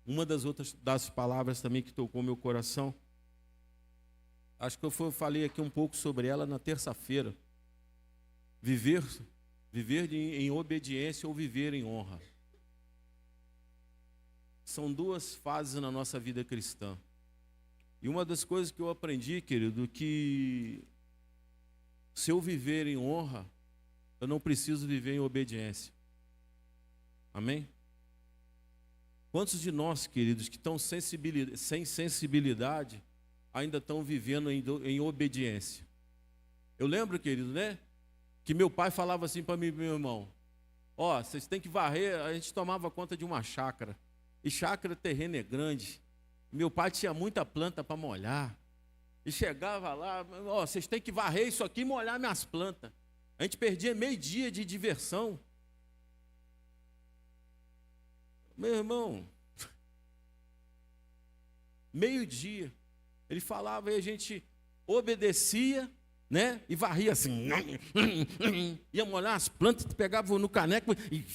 Uma das palavras também que tocou meu coração, acho que eu falei aqui um pouco sobre ela na terça-feira. Viver em obediência ou viver em honra. São duas fases na nossa vida cristã. E uma das coisas que eu aprendi, querido, que se eu viver em honra, eu não preciso viver em obediência. Amém? Quantos de nós, queridos, que estão sem sensibilidade, ainda estão vivendo em obediência? Eu lembro, querido, né? Que meu pai falava assim para mim, meu irmão: ó, vocês têm que varrer. A gente tomava conta de uma chácara. E chácara, terreno é grande. Meu pai tinha muita planta para molhar. E chegava lá: ó, vocês têm que varrer isso aqui e molhar minhas plantas. A gente perdia meio dia de diversão. Meu irmão, meio-dia, ele falava e a gente obedecia, né? E varria assim, ia molhar as plantas, pegava no caneco e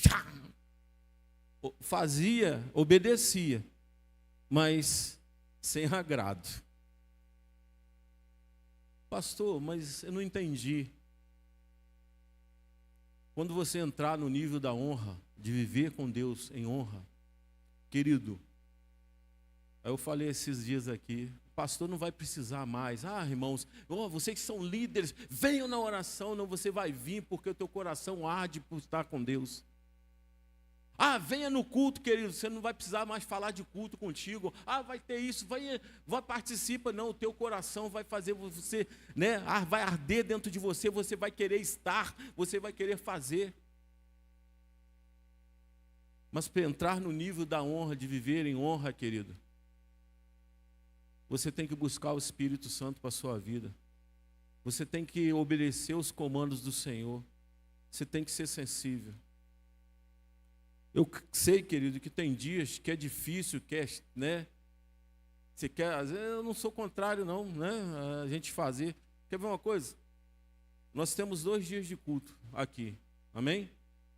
fazia, obedecia, mas sem agrado. Pastor, mas eu não entendi. Quando você entrar no nível da honra, de viver com Deus em honra, querido, aí eu falei esses dias aqui, o pastor não vai precisar mais. Ah, irmãos, vocês que são líderes, venham na oração. Não, você vai vir porque o teu coração arde por estar com Deus. Ah, venha no culto, querido, você não vai precisar mais falar de culto contigo. Ah, vai ter isso, vai participa. Não, o teu coração vai fazer você, né, vai arder dentro de você, você vai querer estar, você vai querer fazer. Mas para entrar no nível da honra, de viver em honra, querido, você tem que buscar o Espírito Santo para a sua vida. Você tem que obedecer os comandos do Senhor. Você tem que ser sensível. Eu sei, querido, que tem dias que é difícil, né? Você quer, às vezes eu não sou contrário não, né? A gente fazer. Quer ver uma coisa? Nós temos 2 dias de culto aqui, amém?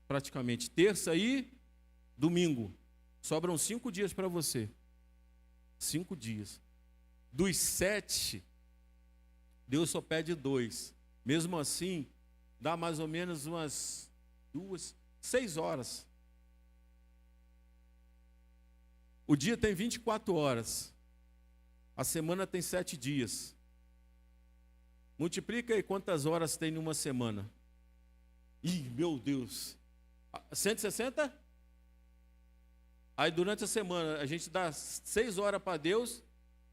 Praticamente, terça e domingo. Sobram 5 dias para você. 5 dias. Dos 7, Deus só pede 2. Mesmo assim, dá mais ou menos umas 6 horas. O dia tem 24 horas. A semana tem 7 dias. Multiplica aí quantas horas tem numa semana. Ih, meu Deus. 160? Aí durante a semana a gente dá 6 horas para Deus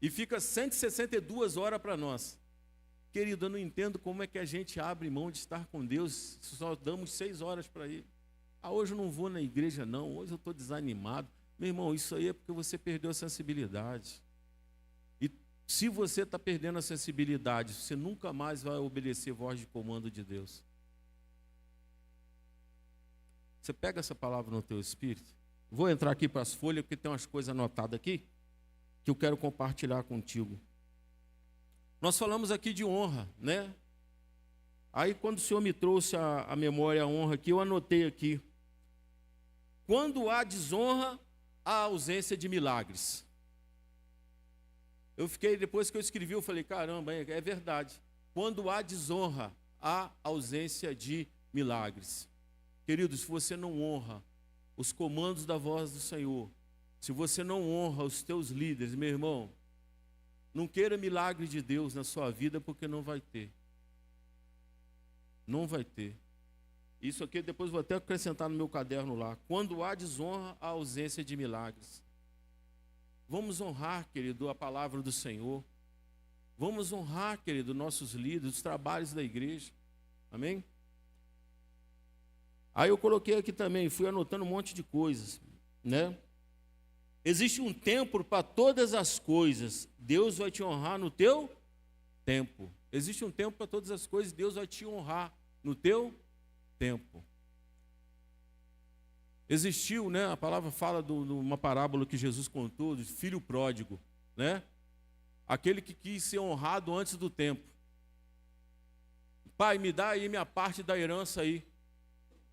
e fica 162 horas para nós. Querido, eu não entendo como é que a gente abre mão de estar com Deus se só damos 6 horas para Ele. Ah, hoje eu não vou na igreja não, hoje eu estou desanimado. Meu irmão, isso aí é porque você perdeu a sensibilidade. E se você está perdendo a sensibilidade, você nunca mais vai obedecer voz de comando de Deus. Você pega essa palavra no teu espírito. Vou entrar aqui para as folhas, porque tem umas coisas anotadas aqui que eu quero compartilhar contigo. Nós falamos aqui de honra, né? Aí quando o Senhor me trouxe a memória, a honra aqui, eu anotei aqui. Quando há desonra, há ausência de milagres. Eu fiquei, depois que eu escrevi, eu falei, caramba, é verdade. Quando há desonra, há ausência de milagres. Queridos, se você não honra os comandos da voz do Senhor, se você não honra os teus líderes, meu irmão, não queira milagre de Deus na sua vida, porque não vai ter. Não vai ter. Isso aqui depois vou até acrescentar no meu caderno lá. Quando há desonra, há ausência de milagres. Vamos honrar, querido, a palavra do Senhor. Vamos honrar, querido, nossos líderes, os trabalhos da igreja. Amém? Aí eu coloquei aqui também, fui anotando um monte de coisas, né? Existe um tempo para todas as coisas. Deus vai te honrar no teu tempo. Existe um tempo para todas as coisas. Deus vai te honrar no teu tempo. Existiu, né? A palavra fala de uma parábola que Jesus contou, do filho pródigo, né? Aquele que quis ser honrado antes do tempo. Pai, me dá aí minha parte da herança aí.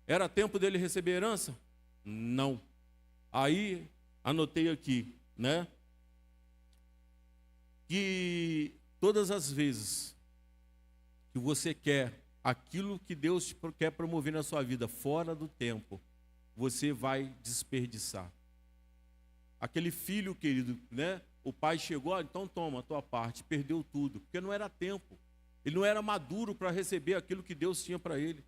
Era tempo dele receber herança? Não. Aí, anotei aqui, né? Que todas as vezes que você quer aquilo que Deus quer promover na sua vida fora do tempo, você vai desperdiçar. Aquele filho, querido, né? O pai chegou, então toma a tua parte, perdeu tudo, porque não era tempo. Ele não era maduro para receber aquilo que Deus tinha para ele.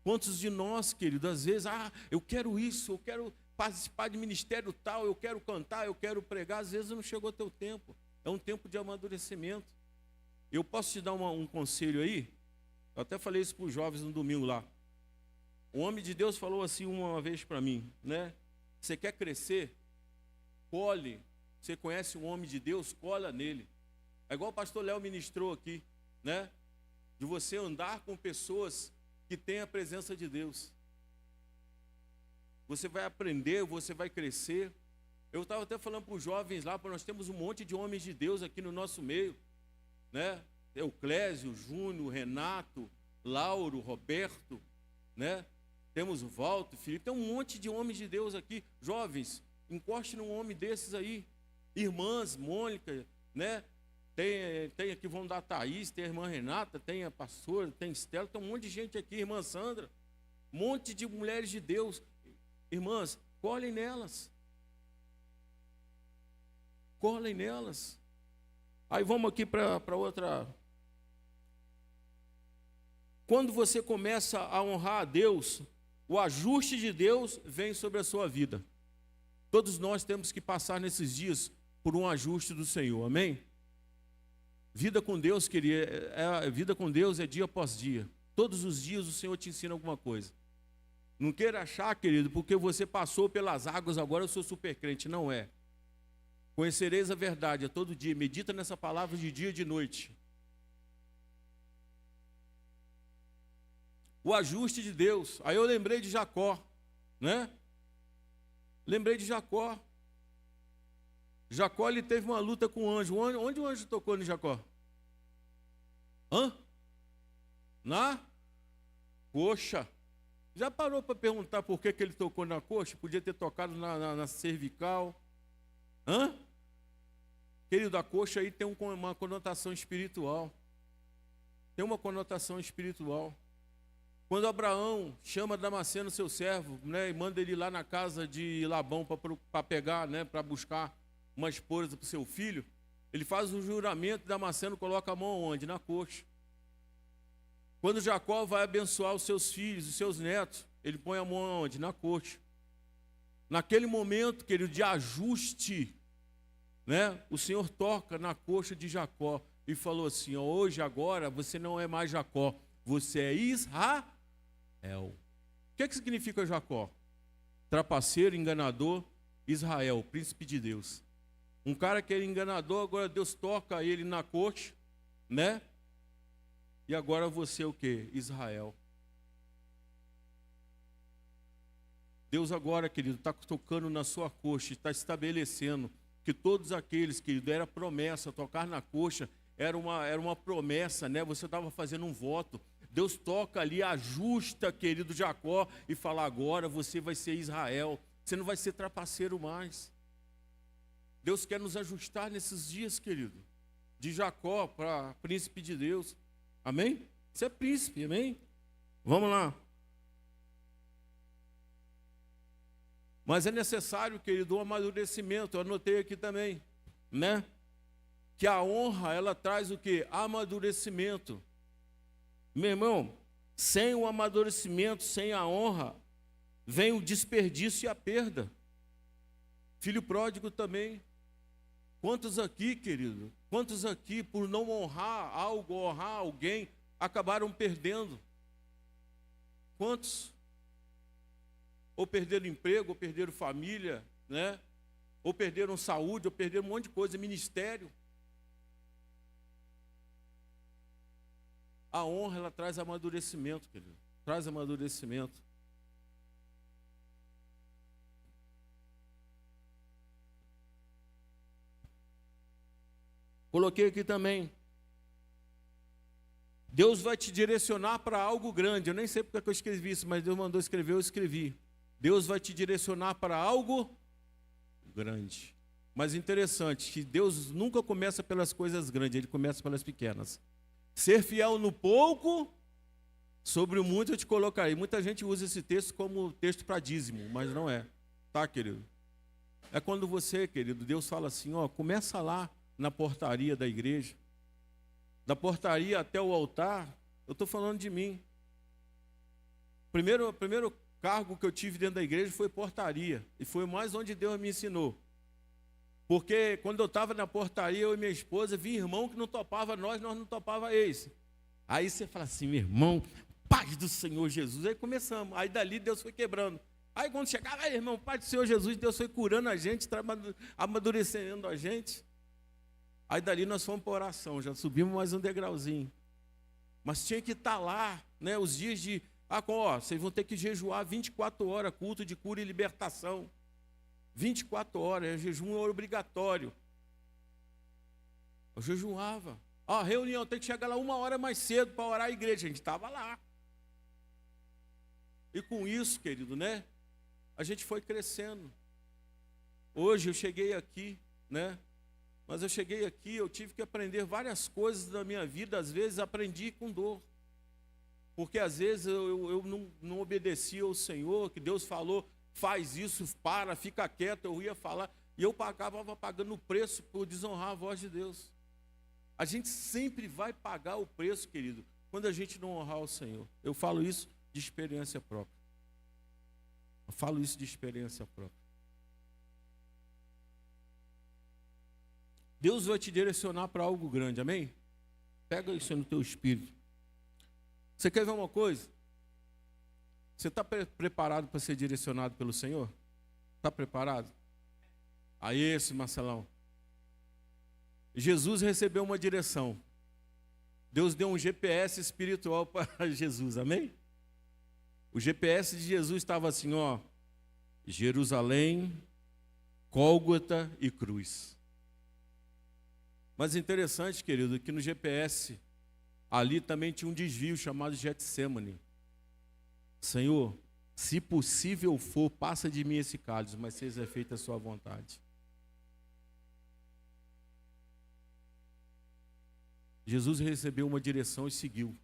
Quantos de nós, querido, às vezes, eu quero isso, eu quero participar de ministério tal, eu quero cantar, eu quero pregar, às vezes não chegou teu tempo. É um tempo de amadurecimento. Eu posso te dar um conselho aí? Eu até falei isso para os jovens no domingo lá. O homem de Deus falou assim uma vez para mim, né? Você quer crescer? Colhe. Você conhece um homem de Deus? Cola nele. É igual o pastor Léo ministrou aqui, né? De você andar com pessoas que têm a presença de Deus. Você vai aprender, você vai crescer. Eu estava até falando para os jovens lá, porque nós temos um monte de homens de Deus aqui no nosso meio, né? Euclésio, Júnior, Renato, Lauro, Roberto, né? Temos o Walter, Felipe, tem um monte de homens de Deus aqui. Jovens, encoste num homem desses aí. Irmãs, Mônica, né? Tem aqui, vão dar a Thaís, tem a irmã Renata, tem a pastora, tem a Estela, tem um monte de gente aqui, irmã Sandra, um monte de mulheres de Deus. Irmãs, colhem nelas. Colhem nelas. Aí vamos aqui para outra. Quando você começa a honrar a Deus, o ajuste de Deus vem sobre a sua vida. Todos nós temos que passar nesses dias por um ajuste do Senhor, amém? Vida com Deus, querido, vida com Deus é dia após dia. Todos os dias o Senhor te ensina alguma coisa. Não queira achar, querido, porque você passou pelas águas, agora eu sou super crente. Não é. Conhecereis a verdade a todo dia. Medita nessa palavra de dia e de noite. O ajuste de Deus. Aí eu lembrei de Jacó, né? Lembrei de Jacó. Jacó, ele teve uma luta com o anjo. Onde o anjo tocou no Jacó? Na coxa. Já parou para perguntar por que ele tocou na coxa? Podia ter tocado na cervical. Querido, a coxa aí tem uma conotação espiritual. Tem uma conotação espiritual. Quando Abraão chama Damasceno, seu servo, né, e manda ele lá na casa de Labão para pegar, né, para buscar uma esposa para o seu filho, ele faz um juramento, Damasceno coloca a mão onde? Na coxa. Quando Jacó vai abençoar os seus filhos, os seus netos, ele põe a mão onde? Na coxa. Naquele momento, querido, de ajuste, né? O Senhor toca na coxa de Jacó e falou assim: ó, hoje, agora, você não é mais Jacó, você é Israel. O que significa Jacó? Trapaceiro, enganador, Israel, príncipe de Deus. Um cara que era enganador, agora Deus toca ele na coxa, né? E agora você é o quê? Israel. Deus agora, querido, está tocando na sua coxa, está estabelecendo que todos aqueles, querido, era promessa, tocar na coxa era uma promessa, né? Você estava fazendo um voto. Deus toca ali, ajusta, querido Jacó, e fala: agora você vai ser Israel, você não vai ser trapaceiro mais. Deus quer nos ajustar nesses dias, querido, de Jacó para príncipe de Deus. Amém? Você é príncipe, amém? Vamos lá. Mas é necessário, querido, um amadurecimento. Eu anotei aqui também, né? Que a honra, ela traz o quê? Amadurecimento. Meu irmão, sem o amadurecimento, sem a honra, vem o desperdício e a perda. Filho pródigo também. Quantos aqui, querido? Quantos aqui, por não honrar algo, honrar alguém, acabaram perdendo? Quantos? Ou perderam emprego, ou perderam família, né? Ou perderam saúde, ou perderam um monte de coisa, ministério. A honra, ela traz amadurecimento, querido. Traz amadurecimento. Coloquei aqui também. Deus vai te direcionar para algo grande. Eu nem sei porque eu escrevi isso, mas Deus mandou escrever, eu escrevi. Deus vai te direcionar para algo grande. Mas interessante, que Deus nunca começa pelas coisas grandes, Ele começa pelas pequenas. Ser fiel no pouco, sobre o muito eu te colocarei. Muita gente usa esse texto como texto para dízimo, mas não é. Tá, querido? É quando você, querido, Deus fala assim, ó, começa lá na portaria da igreja. Da portaria até o altar, eu estou falando de mim. Primeiro cargo que eu tive dentro da igreja foi portaria. E foi mais onde Deus me ensinou. Porque quando eu estava na portaria, eu e minha esposa, vi irmão que não topava nós não topava esse. Aí você fala assim, meu irmão, paz do Senhor Jesus. Aí começamos. Aí dali Deus foi quebrando. Aí quando chegava, aí, irmão, paz do Senhor Jesus, Deus foi curando a gente, amadurecendo a gente. Aí dali nós fomos para oração, já subimos mais um degrauzinho. Mas tinha que estar lá, né, os dias de... vocês vão ter que jejuar 24 horas, culto de cura e libertação. 24 horas, jejum é obrigatório. Eu jejuava. Reunião, tem que chegar lá 1 hora mais cedo para orar a igreja. A gente estava lá. E com isso, querido, né, a gente foi crescendo. Hoje eu cheguei aqui, né, mas eu cheguei aqui, eu tive que aprender várias coisas da minha vida, às vezes aprendi com dor. Porque às vezes eu não obedecia ao Senhor, que Deus falou, faz isso, fica quieto, eu ia falar, e eu acabava pagando o preço por desonrar a voz de Deus. A gente sempre vai pagar o preço, querido, quando a gente não honrar o Senhor. Eu falo isso de experiência própria. Eu falo isso de experiência própria. Deus vai te direcionar para algo grande, amém? Pega isso no teu espírito. Você quer ver uma coisa? Você está preparado para ser direcionado pelo Senhor? Está preparado? Aí esse, Marcelão. Jesus recebeu uma direção. Deus deu um GPS espiritual para Jesus, amém? O GPS de Jesus estava assim, ó, Jerusalém, Gólgota e cruz. Mas interessante, querido, que no GPS, ali também tinha um desvio chamado Getsêmani. Senhor, se possível for, passa de mim esse cálice, mas seja feita a sua vontade. Jesus recebeu uma direção e seguiu.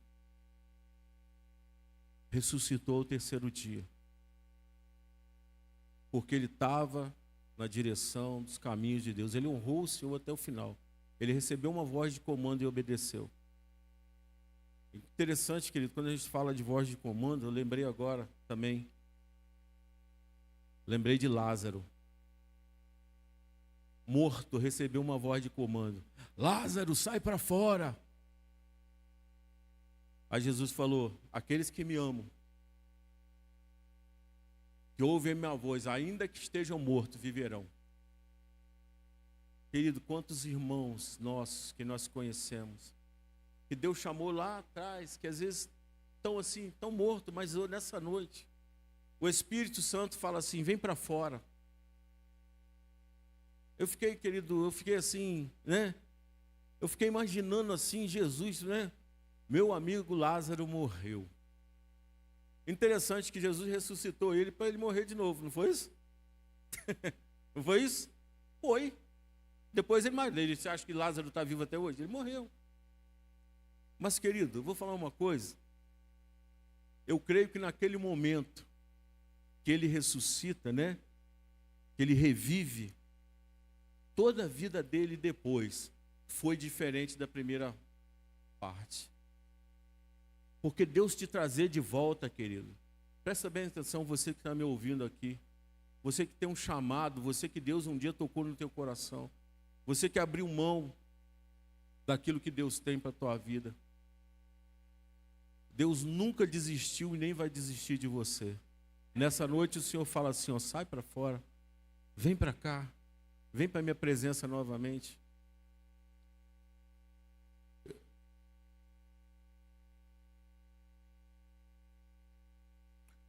Ressuscitou ao 3º dia. Porque ele estava na direção dos caminhos de Deus. Ele honrou o Senhor até o final. Ele recebeu uma voz de comando e obedeceu. Interessante, querido, quando a gente fala de voz de comando, eu lembrei agora também. Lembrei de Lázaro. Morto, recebeu uma voz de comando. Lázaro, sai para fora. Aí Jesus falou, aqueles que me amam, que ouvem a minha voz, ainda que estejam mortos, viverão. Querido, quantos irmãos nossos que nós conhecemos, que Deus chamou lá atrás, que às vezes estão assim, estão mortos, mas nessa noite, o Espírito Santo fala assim, vem para fora. Eu fiquei, querido, assim, né? Eu fiquei imaginando assim, Jesus, né? Meu amigo Lázaro morreu. Interessante que Jesus ressuscitou ele para ele morrer de novo, não foi isso? Não foi isso? Foi. Depois ele você acha que Lázaro está vivo até hoje? Ele morreu. Mas, querido, eu vou falar uma coisa. Eu creio que naquele momento que ele ressuscita, né? Que ele revive, toda a vida dele depois foi diferente da primeira parte. Porque Deus te trazer de volta, querido. Presta bem atenção, você que está me ouvindo aqui. Você que tem um chamado, você que Deus um dia tocou no teu coração. Você que abriu mão daquilo que Deus tem para a tua vida. Deus nunca desistiu e nem vai desistir de você. Nessa noite o Senhor fala assim, ó, sai para fora, vem para cá, vem para a minha presença novamente.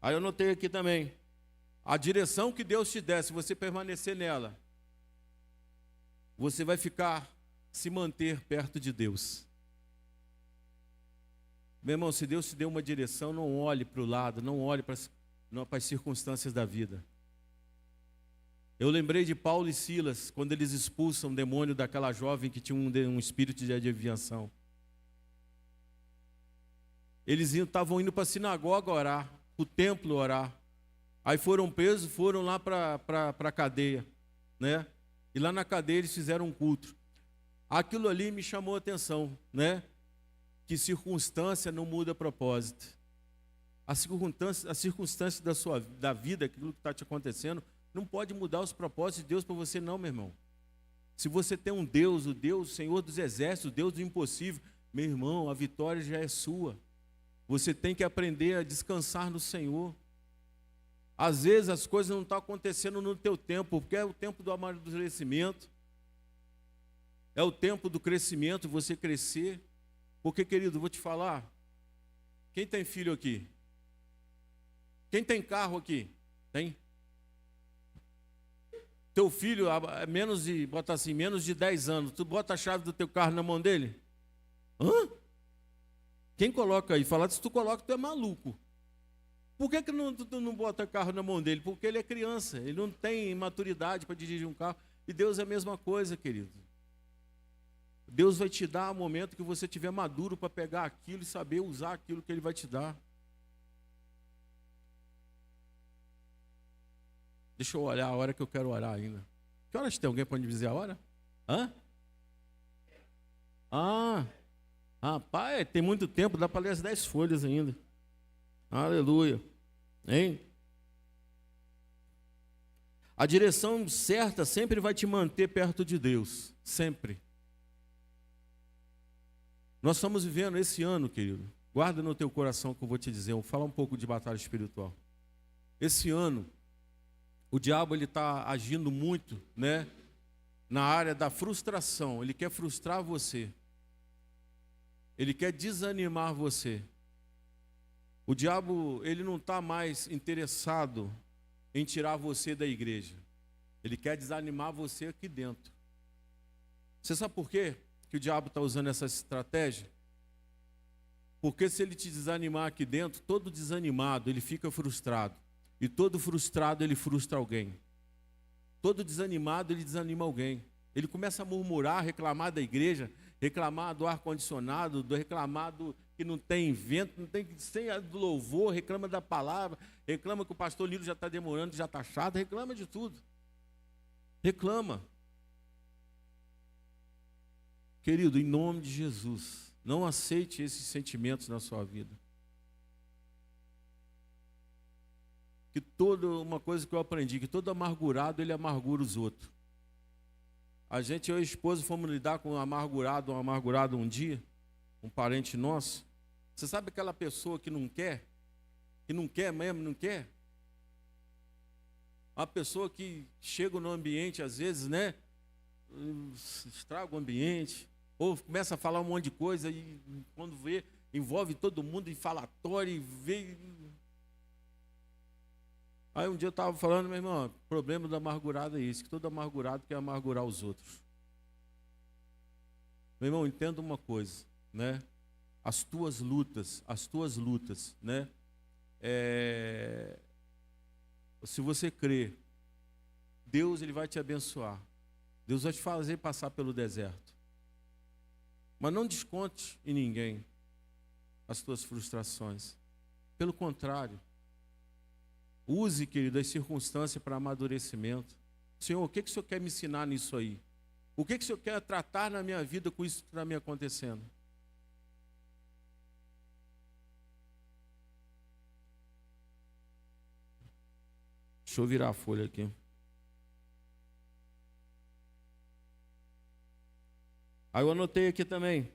Aí eu notei aqui também, a direção que Deus te der, se você permanecer nela, você vai se manter perto de Deus. Meu irmão, se Deus te deu uma direção, não olhe para o lado, não olhe para as circunstâncias da vida. Eu lembrei de Paulo e Silas, quando eles expulsam o demônio daquela jovem que tinha um espírito de adivinhação. Eles estavam indo para a sinagoga orar, para o templo orar. Aí foram presos, foram lá para a cadeia, né? E lá na cadeia eles fizeram um culto. Aquilo ali me chamou a atenção, né? Que circunstância não muda propósito. A circunstância da vida, aquilo que está te acontecendo, não pode mudar os propósitos de Deus para você não, meu irmão. Se você tem um Deus, o Deus, o Senhor dos exércitos, o Deus do impossível, meu irmão, a vitória já é sua. Você tem que aprender a descansar no Senhor. Às vezes as coisas não estão acontecendo no teu tempo, porque é o tempo do amadurecimento, é o tempo do crescimento, você crescer. Porque, querido, vou te falar, quem tem filho aqui? Quem tem carro aqui? Tem? Teu filho, menos de 10 anos, tu bota a chave do teu carro na mão dele? Hã? Quem coloca aí? Fala, se tu coloca, tu é maluco. Por que tu não bota carro na mão dele? Porque ele é criança, ele não tem maturidade para dirigir um carro. E Deus é a mesma coisa, querido. Deus vai te dar o momento que você estiver maduro para pegar aquilo e saber usar aquilo que Ele vai te dar. Deixa eu olhar a hora que eu quero orar ainda. Que horas tem? Alguém pode me dizer a hora? Hã? Rapaz, tem muito tempo, dá para ler as 10 folhas ainda. Aleluia. Hein? A direção certa sempre vai te manter perto de Deus. Sempre. Nós estamos vivendo esse ano, querido. Guarda no teu coração que eu vou te dizer. Vou falar um pouco de batalha espiritual. Esse ano, o diabo ele está agindo muito, né, na área da frustração. Ele quer frustrar você. Ele quer desanimar você. O diabo ele não está mais interessado em tirar você da igreja. Ele quer desanimar você aqui dentro. Você sabe por quê que o diabo está usando essa estratégia? Porque se ele te desanimar aqui dentro, todo desanimado ele fica frustrado. E todo frustrado ele frustra alguém. Todo desanimado ele desanima alguém. Ele começa a murmurar, reclamar da igreja, reclamar do ar-condicionado, reclamar que não tem vento, não tem sem do louvor, reclama da palavra, reclama que o pastor Lilo já está demorando, já está chato, reclama de tudo. Reclama. Querido, em nome de Jesus, Não aceite esses sentimentos na sua vida. Que uma coisa que eu aprendi, que todo amargurado, ele amargura os outros. Eu e a esposa fomos lidar com um amargurado um dia, um parente nosso. Você sabe aquela pessoa que não quer mesmo, não quer? Uma pessoa que chega no ambiente, às vezes, né? Estraga o ambiente, ou começa a falar um monte de coisa, e quando vê, envolve todo mundo em falatório, e vê. Aí um dia eu estava falando, meu irmão, o problema do amargurado é esse, que todo amargurado quer amargurar os outros. Meu irmão, entenda uma coisa, né? As tuas lutas, né? Se você crer, Deus, ele vai te abençoar. Deus vai te fazer passar pelo deserto. Mas não desconte em ninguém as tuas frustrações. Pelo contrário, use, querido, as circunstâncias para amadurecimento. Senhor, o que o Senhor quer me ensinar nisso aí? O que o Senhor quer tratar na minha vida com isso que está me acontecendo? Deixa eu virar a folha aqui. Aí eu anotei aqui também.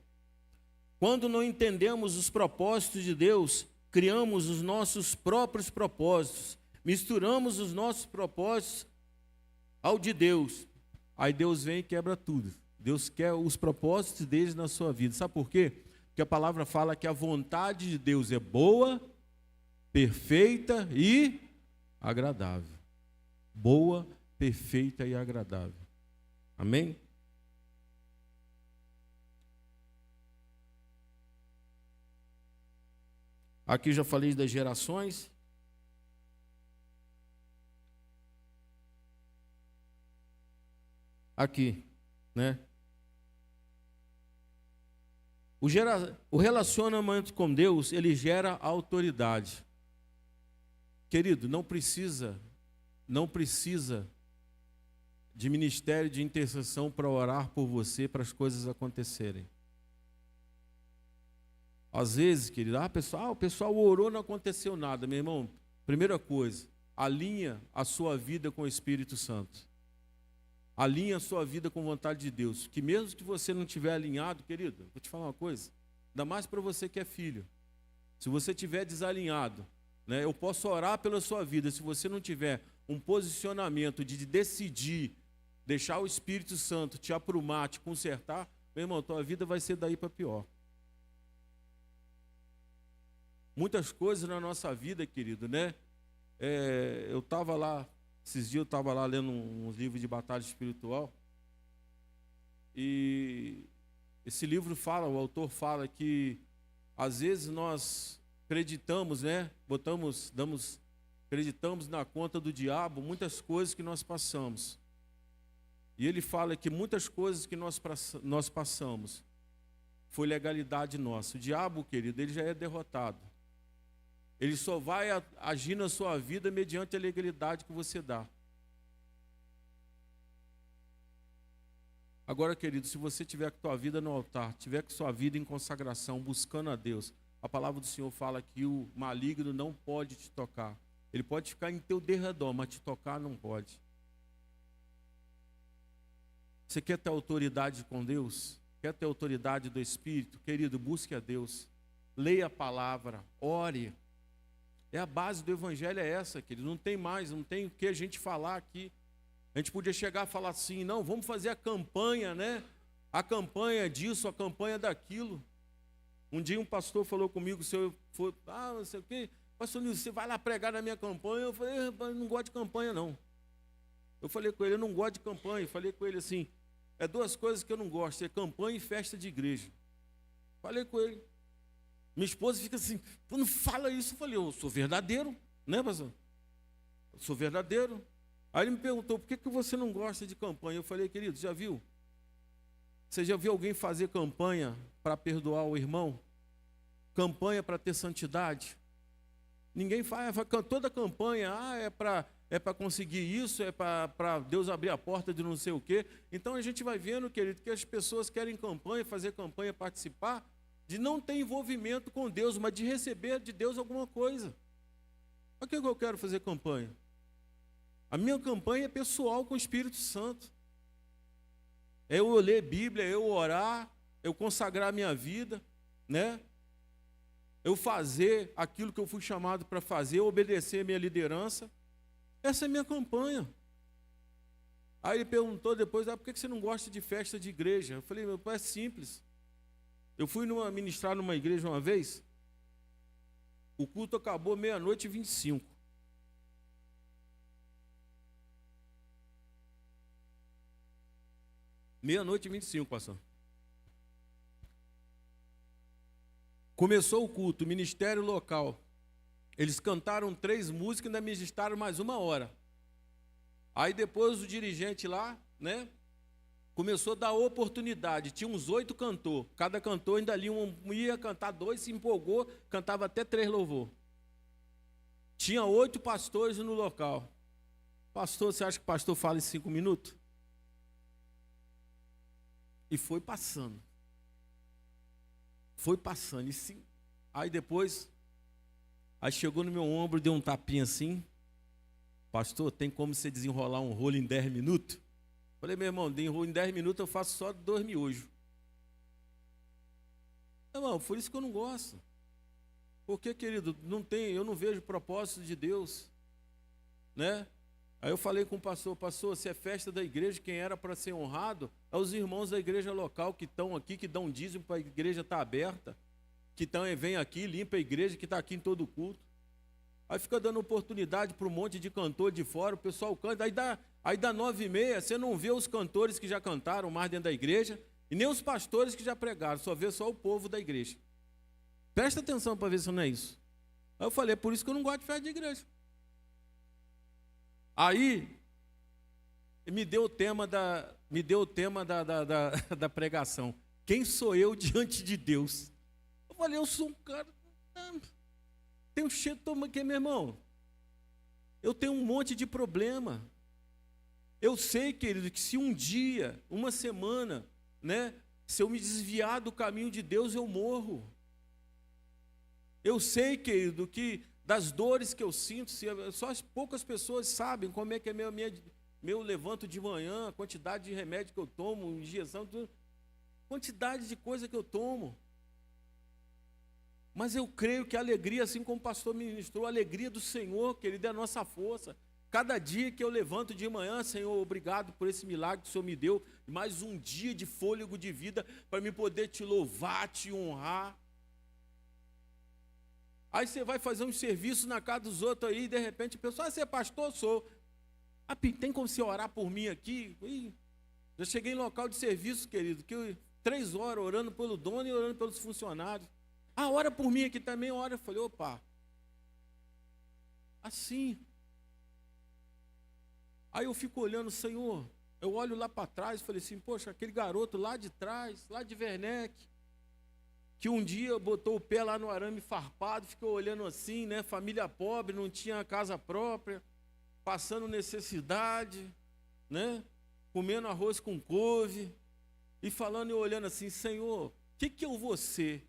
Quando não entendemos os propósitos de Deus, criamos os nossos próprios propósitos. Misturamos os nossos propósitos ao de Deus. Aí Deus vem e quebra tudo. Deus quer os propósitos dele na sua vida. Sabe por quê? Porque a palavra fala que a vontade de Deus é boa, perfeita e agradável. Boa, perfeita e agradável. Amém? Aqui já falei das gerações. Aqui, né? O relacionamento com Deus, ele gera autoridade. Querido, não precisa de ministério de intercessão para orar por você, para as coisas acontecerem. Às vezes, querido, o pessoal orou, não aconteceu nada. Meu irmão, primeira coisa, alinha a sua vida com o Espírito Santo. Alinha a sua vida com a vontade de Deus. Que mesmo que você não estiver alinhado, querido, vou te falar uma coisa, ainda mais para você que é filho. Se você estiver desalinhado, né, eu posso orar pela sua vida. Se você não tiver um posicionamento de decidir, deixar o Espírito Santo te aprumar, te consertar, meu irmão, tua vida vai ser daí para pior. Muitas coisas na nossa vida, querido, né? Eu estava lá, esses dias eu estava lá lendo uns livros de batalha espiritual, e esse livro fala, o autor fala que às vezes nós acreditamos, né? Acreditamos na conta do diabo muitas coisas que nós passamos. E ele fala que muitas coisas que nós passamos foi legalidade nossa. O diabo, querido, ele já é derrotado. Ele só vai agir na sua vida mediante a legalidade que você dá. Agora, querido, se você tiver com a tua vida no altar, tiver com a sua vida em consagração, buscando a Deus, a palavra do Senhor fala que o maligno não pode te tocar. Ele pode ficar em teu derredor, mas te tocar não pode. Você quer ter autoridade com Deus? Quer ter autoridade do Espírito? Querido, busque a Deus. Leia a palavra, ore. A base do evangelho é essa, querido. Não tem mais, não tem o que a gente falar aqui. A gente podia chegar a falar assim, não, vamos fazer a campanha, né? A campanha disso, a campanha daquilo. Um dia um pastor falou comigo, se eu for, não sei o quê, pastor Nilson, você vai lá pregar na minha campanha? Eu falei, eu não gosto de campanha, não. Eu falei com ele, eu não gosto de campanha. Eu falei com ele assim, é duas coisas que eu não gosto, é campanha e festa de igreja. Falei com ele. Minha esposa fica assim, não fala isso. Eu falei, eu sou verdadeiro, né, pastor? Eu sou verdadeiro. Aí ele me perguntou, por que você não gosta de campanha? Eu falei, querido, já viu? Você já viu alguém fazer campanha para perdoar o irmão? Campanha para ter santidade? Ninguém faz, toda campanha, é para conseguir isso, é para Deus abrir a porta de não sei o quê. Então a gente vai vendo, querido, que as pessoas querem campanha, fazer campanha, participar de não ter envolvimento com Deus, mas de receber de Deus alguma coisa. Para que eu quero fazer campanha? A minha campanha é pessoal com o Espírito Santo. É eu ler Bíblia, eu orar, eu consagrar a minha vida, né? Eu fazer aquilo que eu fui chamado para fazer, obedecer a minha liderança. Essa é a minha campanha. Aí ele perguntou depois, por que você não gosta de festa de igreja? Eu falei, meu pai, é simples. Eu fui ministrar numa igreja uma vez, o culto acabou 00:25. Meia-noite e 25, pastor. Começou o culto, o ministério local. Eles cantaram 3 músicas e ainda ministraram mais 1 hora. Aí depois o dirigente lá, né, começou a dar oportunidade. Tinha uns 8 cantores. Cada cantor ainda ali ia cantar 2, se empolgou, cantava até 3 louvor. Tinha 8 pastores no local. Pastor, você acha que o pastor fala em 5 minutos? E foi passando. Foi passando. E sim. Aí depois, aí chegou no meu ombro, deu um tapinha assim. Pastor, tem como você desenrolar um rolo em 10 minutos? Falei, meu irmão, em 10 minutos eu faço só 2 miojos. Irmão, por isso que eu não gosto. Porque, querido, eu não vejo propósito de Deus. Né? Aí eu falei com o pastor, se é festa da igreja, quem era para ser honrado é os irmãos da igreja local que estão aqui, que dão dízimo para a igreja estar aberta, que vem aqui, limpa a igreja, que está aqui em todo culto. Aí fica dando oportunidade para um monte de cantor de fora, o pessoal canta, aí dá 9:30, você não vê os cantores que já cantaram mais dentro da igreja, e nem os pastores que já pregaram, só vê só o povo da igreja. Presta atenção para ver se não é isso. Aí eu falei, é por isso que eu não gosto de festa de igreja. Aí, me deu o tema da pregação. Quem sou eu diante de Deus? Eu falei, eu sou um cara... Tenho cheio de toma aqui, meu irmão. Eu tenho um monte de problema. Eu sei, querido, que se um dia, uma semana, né, se eu me desviar do caminho de Deus, eu morro. Eu sei, querido, que das dores que eu sinto, só as poucas pessoas sabem como é que é meu levanto de manhã, a quantidade de remédio que eu tomo, injeção, quantidade de coisa que eu tomo. Mas eu creio que a alegria, assim como o pastor ministrou, a alegria do Senhor, querido, é a nossa força. Cada dia que eu levanto de manhã, Senhor, obrigado por esse milagre que o Senhor me deu, mais um dia de fôlego de vida, para me poder te louvar, te honrar. Aí você vai fazer um serviço na casa dos outros aí, e de repente a pessoa, você é pastor? Sou. Tem como você orar por mim aqui? Já cheguei em local de serviço, querido, que 3 horas orando pelo dono e orando pelos funcionários. Ora por mim aqui também, ora. Eu falei, opa, assim. Aí eu fico olhando, Senhor, eu olho lá para trás e falei assim, poxa, aquele garoto lá de trás, lá de Werneck, que um dia botou o pé lá no arame farpado, ficou olhando assim, né? Família pobre, não tinha casa própria, passando necessidade, né? Comendo arroz com couve, e falando e olhando assim, Senhor, o que eu vou ser?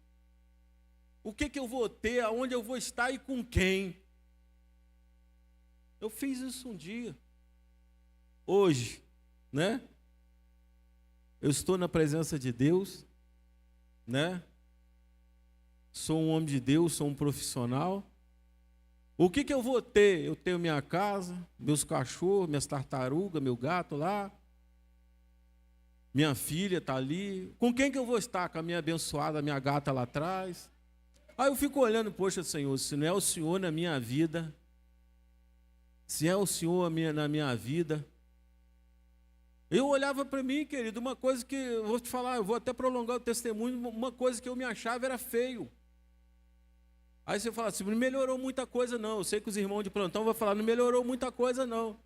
O que eu vou ter? Aonde eu vou estar e com quem? Eu fiz isso um dia. Hoje, né? Eu estou na presença de Deus, né? Sou um homem de Deus, sou um profissional. O que eu vou ter? Eu tenho minha casa, meus cachorros, minhas tartarugas, meu gato lá. Minha filha está ali. Com quem que eu vou estar? Com a minha abençoada, minha gata lá atrás. Aí eu fico olhando, poxa, Senhor, se não é o Senhor na minha vida, se é o Senhor na minha vida. Eu olhava para mim, querido, uma coisa que, eu vou te falar, eu vou até prolongar o testemunho, uma coisa que eu me achava era feio. Aí você fala assim, não melhorou muita coisa não. Eu sei que os irmãos de plantão vão falar, não melhorou muita coisa não.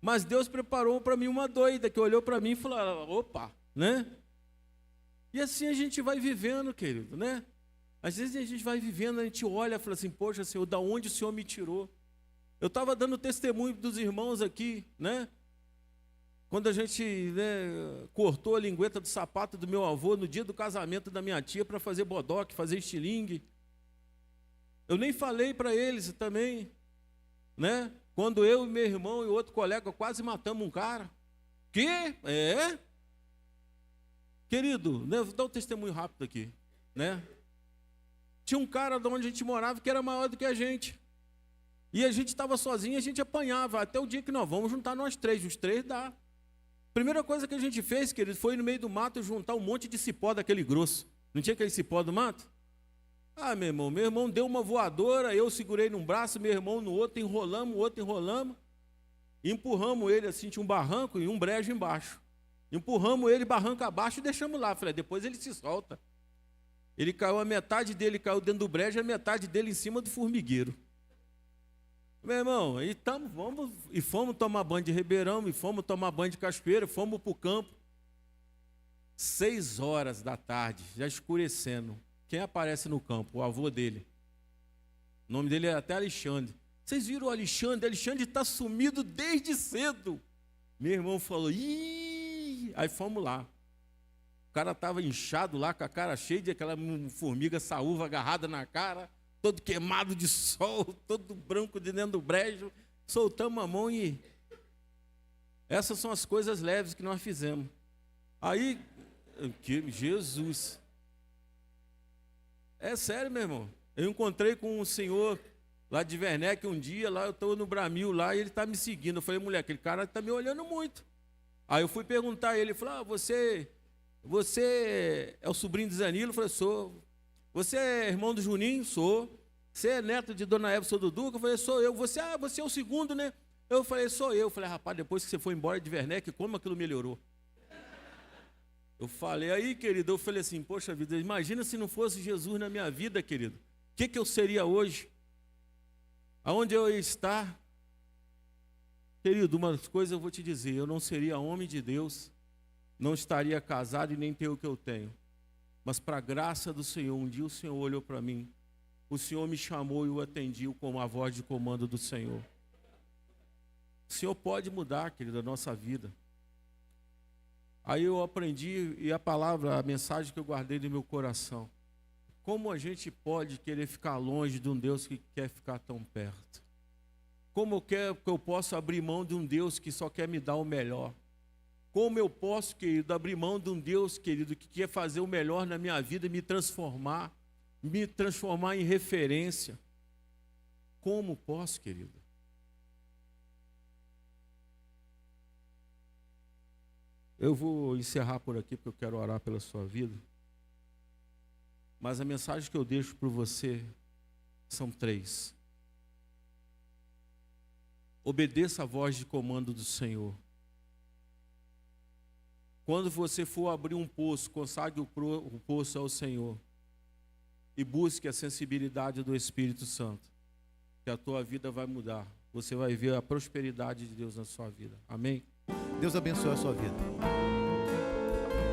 Mas Deus preparou para mim uma doida, que olhou para mim e falou, opa, né? E assim a gente vai vivendo, querido, né? Às vezes a gente vai vivendo, a gente olha e fala assim, poxa, Senhor, da onde o Senhor me tirou? Eu estava dando testemunho dos irmãos aqui, né? Quando a gente, cortou a lingueta do sapato do meu avô no dia do casamento da minha tia para fazer bodoque, fazer estilingue. Eu nem falei para eles também, né? Quando eu e meu irmão e outro colega quase matamos um cara. Que? Querido, né? Vou dar um testemunho rápido aqui, né? Tinha um cara de onde a gente morava que era maior do que a gente. E a gente estava sozinho, a gente apanhava. Até o dia que nós vamos juntar nós três. Os três dá. Primeira coisa que a gente fez, querido, foi ir no meio do mato juntar um monte de cipó daquele grosso. Não tinha aquele cipó do mato? Ah, meu irmão deu uma voadora, eu segurei num braço, meu irmão no outro, enrolamos, o outro enrolamos. Empurramos ele assim, tinha um barranco e um brejo embaixo. Empurramos ele barranco abaixo e deixamos lá. Falei, depois ele se solta. Ele caiu, a metade dele caiu dentro do brejo, a metade dele em cima do formigueiro. Meu irmão, e fomos tomar banho de ribeirão, e fomos tomar banho de cachoeira, fomos para o campo. 6 horas da tarde, já escurecendo. Quem aparece no campo? O avô dele. O nome dele é até Alexandre. Vocês viram o Alexandre? Alexandre está sumido desde cedo. Meu irmão falou, ih! Aí fomos lá. O cara estava inchado lá, com a cara cheia de aquela formiga saúva agarrada na cara, todo queimado de sol, todo branco de dentro do brejo. Soltamos a mão e... essas são as coisas leves que nós fizemos. Aí, Jesus... É sério, meu irmão. Eu encontrei com um senhor lá de Werneck um dia, lá eu estou no Bramil lá, e ele está me seguindo. Eu falei, mulher, aquele cara está me olhando muito. Aí eu fui perguntar a ele, ele falou, você é o sobrinho de Zanilo? Eu falei, sou. Você é irmão do Juninho? Sou. Você é neto de Dona Eva, sou do Duca? Eu falei, sou eu. Você é o segundo, né? Eu falei, sou eu. Eu falei, rapaz, depois que você foi embora de Werneck, como aquilo melhorou? Eu falei, aí, querido, eu falei assim, poxa vida, imagina se não fosse Jesus na minha vida, querido. O que eu seria hoje? Aonde eu ia estar? Querido, uma coisa eu vou te dizer, eu não seria homem de Deus, não estaria casado e nem ter o que eu tenho. Mas para a graça do Senhor, um dia o Senhor olhou para mim, o Senhor me chamou e eu atendi com a voz de comando do Senhor. O Senhor pode mudar, querido, a nossa vida. Aí eu aprendi, e a mensagem que eu guardei no meu coração. Como a gente pode querer ficar longe de um Deus que quer ficar tão perto? Como eu posso abrir mão de um Deus que só quer me dar o melhor? Como eu posso, querido, abrir mão de um Deus, querido, que quer fazer o melhor na minha vida e me transformar em referência? Como posso, querido? Eu vou encerrar por aqui, porque eu quero orar pela sua vida. Mas a mensagem que eu deixo para você são 3. Obedeça a voz de comando do Senhor. Quando você for abrir um poço, consagre o poço ao Senhor. E busque a sensibilidade do Espírito Santo. Que a tua vida vai mudar. Você vai ver a prosperidade de Deus na sua vida. Amém? Deus abençoe a sua vida.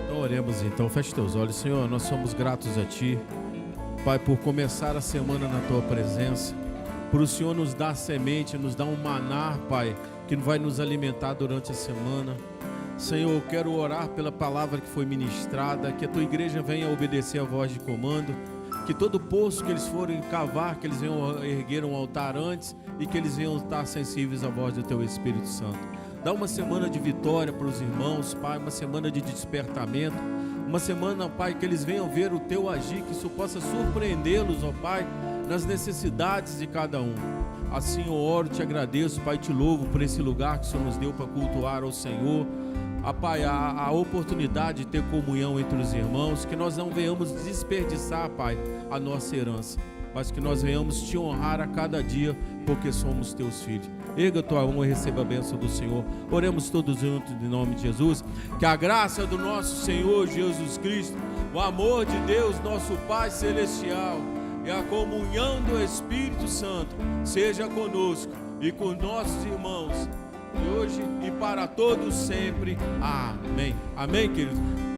Então oremos então, feche teus olhos. Senhor, nós somos gratos a Ti, Pai, por começar a semana na Tua presença, por o Senhor nos dar semente, nos dar um maná, Pai, que vai nos alimentar durante a semana. Senhor, eu quero orar pela palavra que foi ministrada, que a Tua igreja venha obedecer a voz de comando, que todo poço que eles forem cavar, que eles venham erguer um altar antes e que eles venham estar sensíveis à voz do Teu Espírito Santo. Dá uma semana de vitória para os irmãos, Pai, uma semana de despertamento, uma semana, Pai, que eles venham ver o Teu agir, que isso possa surpreendê-los, ó Pai, nas necessidades de cada um. Assim eu oro, te agradeço, Pai, te louvo por esse lugar que o Senhor nos deu para cultuar ao Senhor. Pai, a oportunidade de ter comunhão entre os irmãos, que nós não venhamos desperdiçar, Pai, a nossa herança, mas que nós venhamos te honrar a cada dia, porque somos teus filhos. Erga a tua mão e receba a bênção do Senhor. Oremos todos juntos em nome de Jesus. Que a graça do nosso Senhor Jesus Cristo, o amor de Deus, nosso Pai Celestial, e a comunhão do Espírito Santo seja conosco e com nossos irmãos, de hoje e para todos sempre. Amém. Amém, queridos.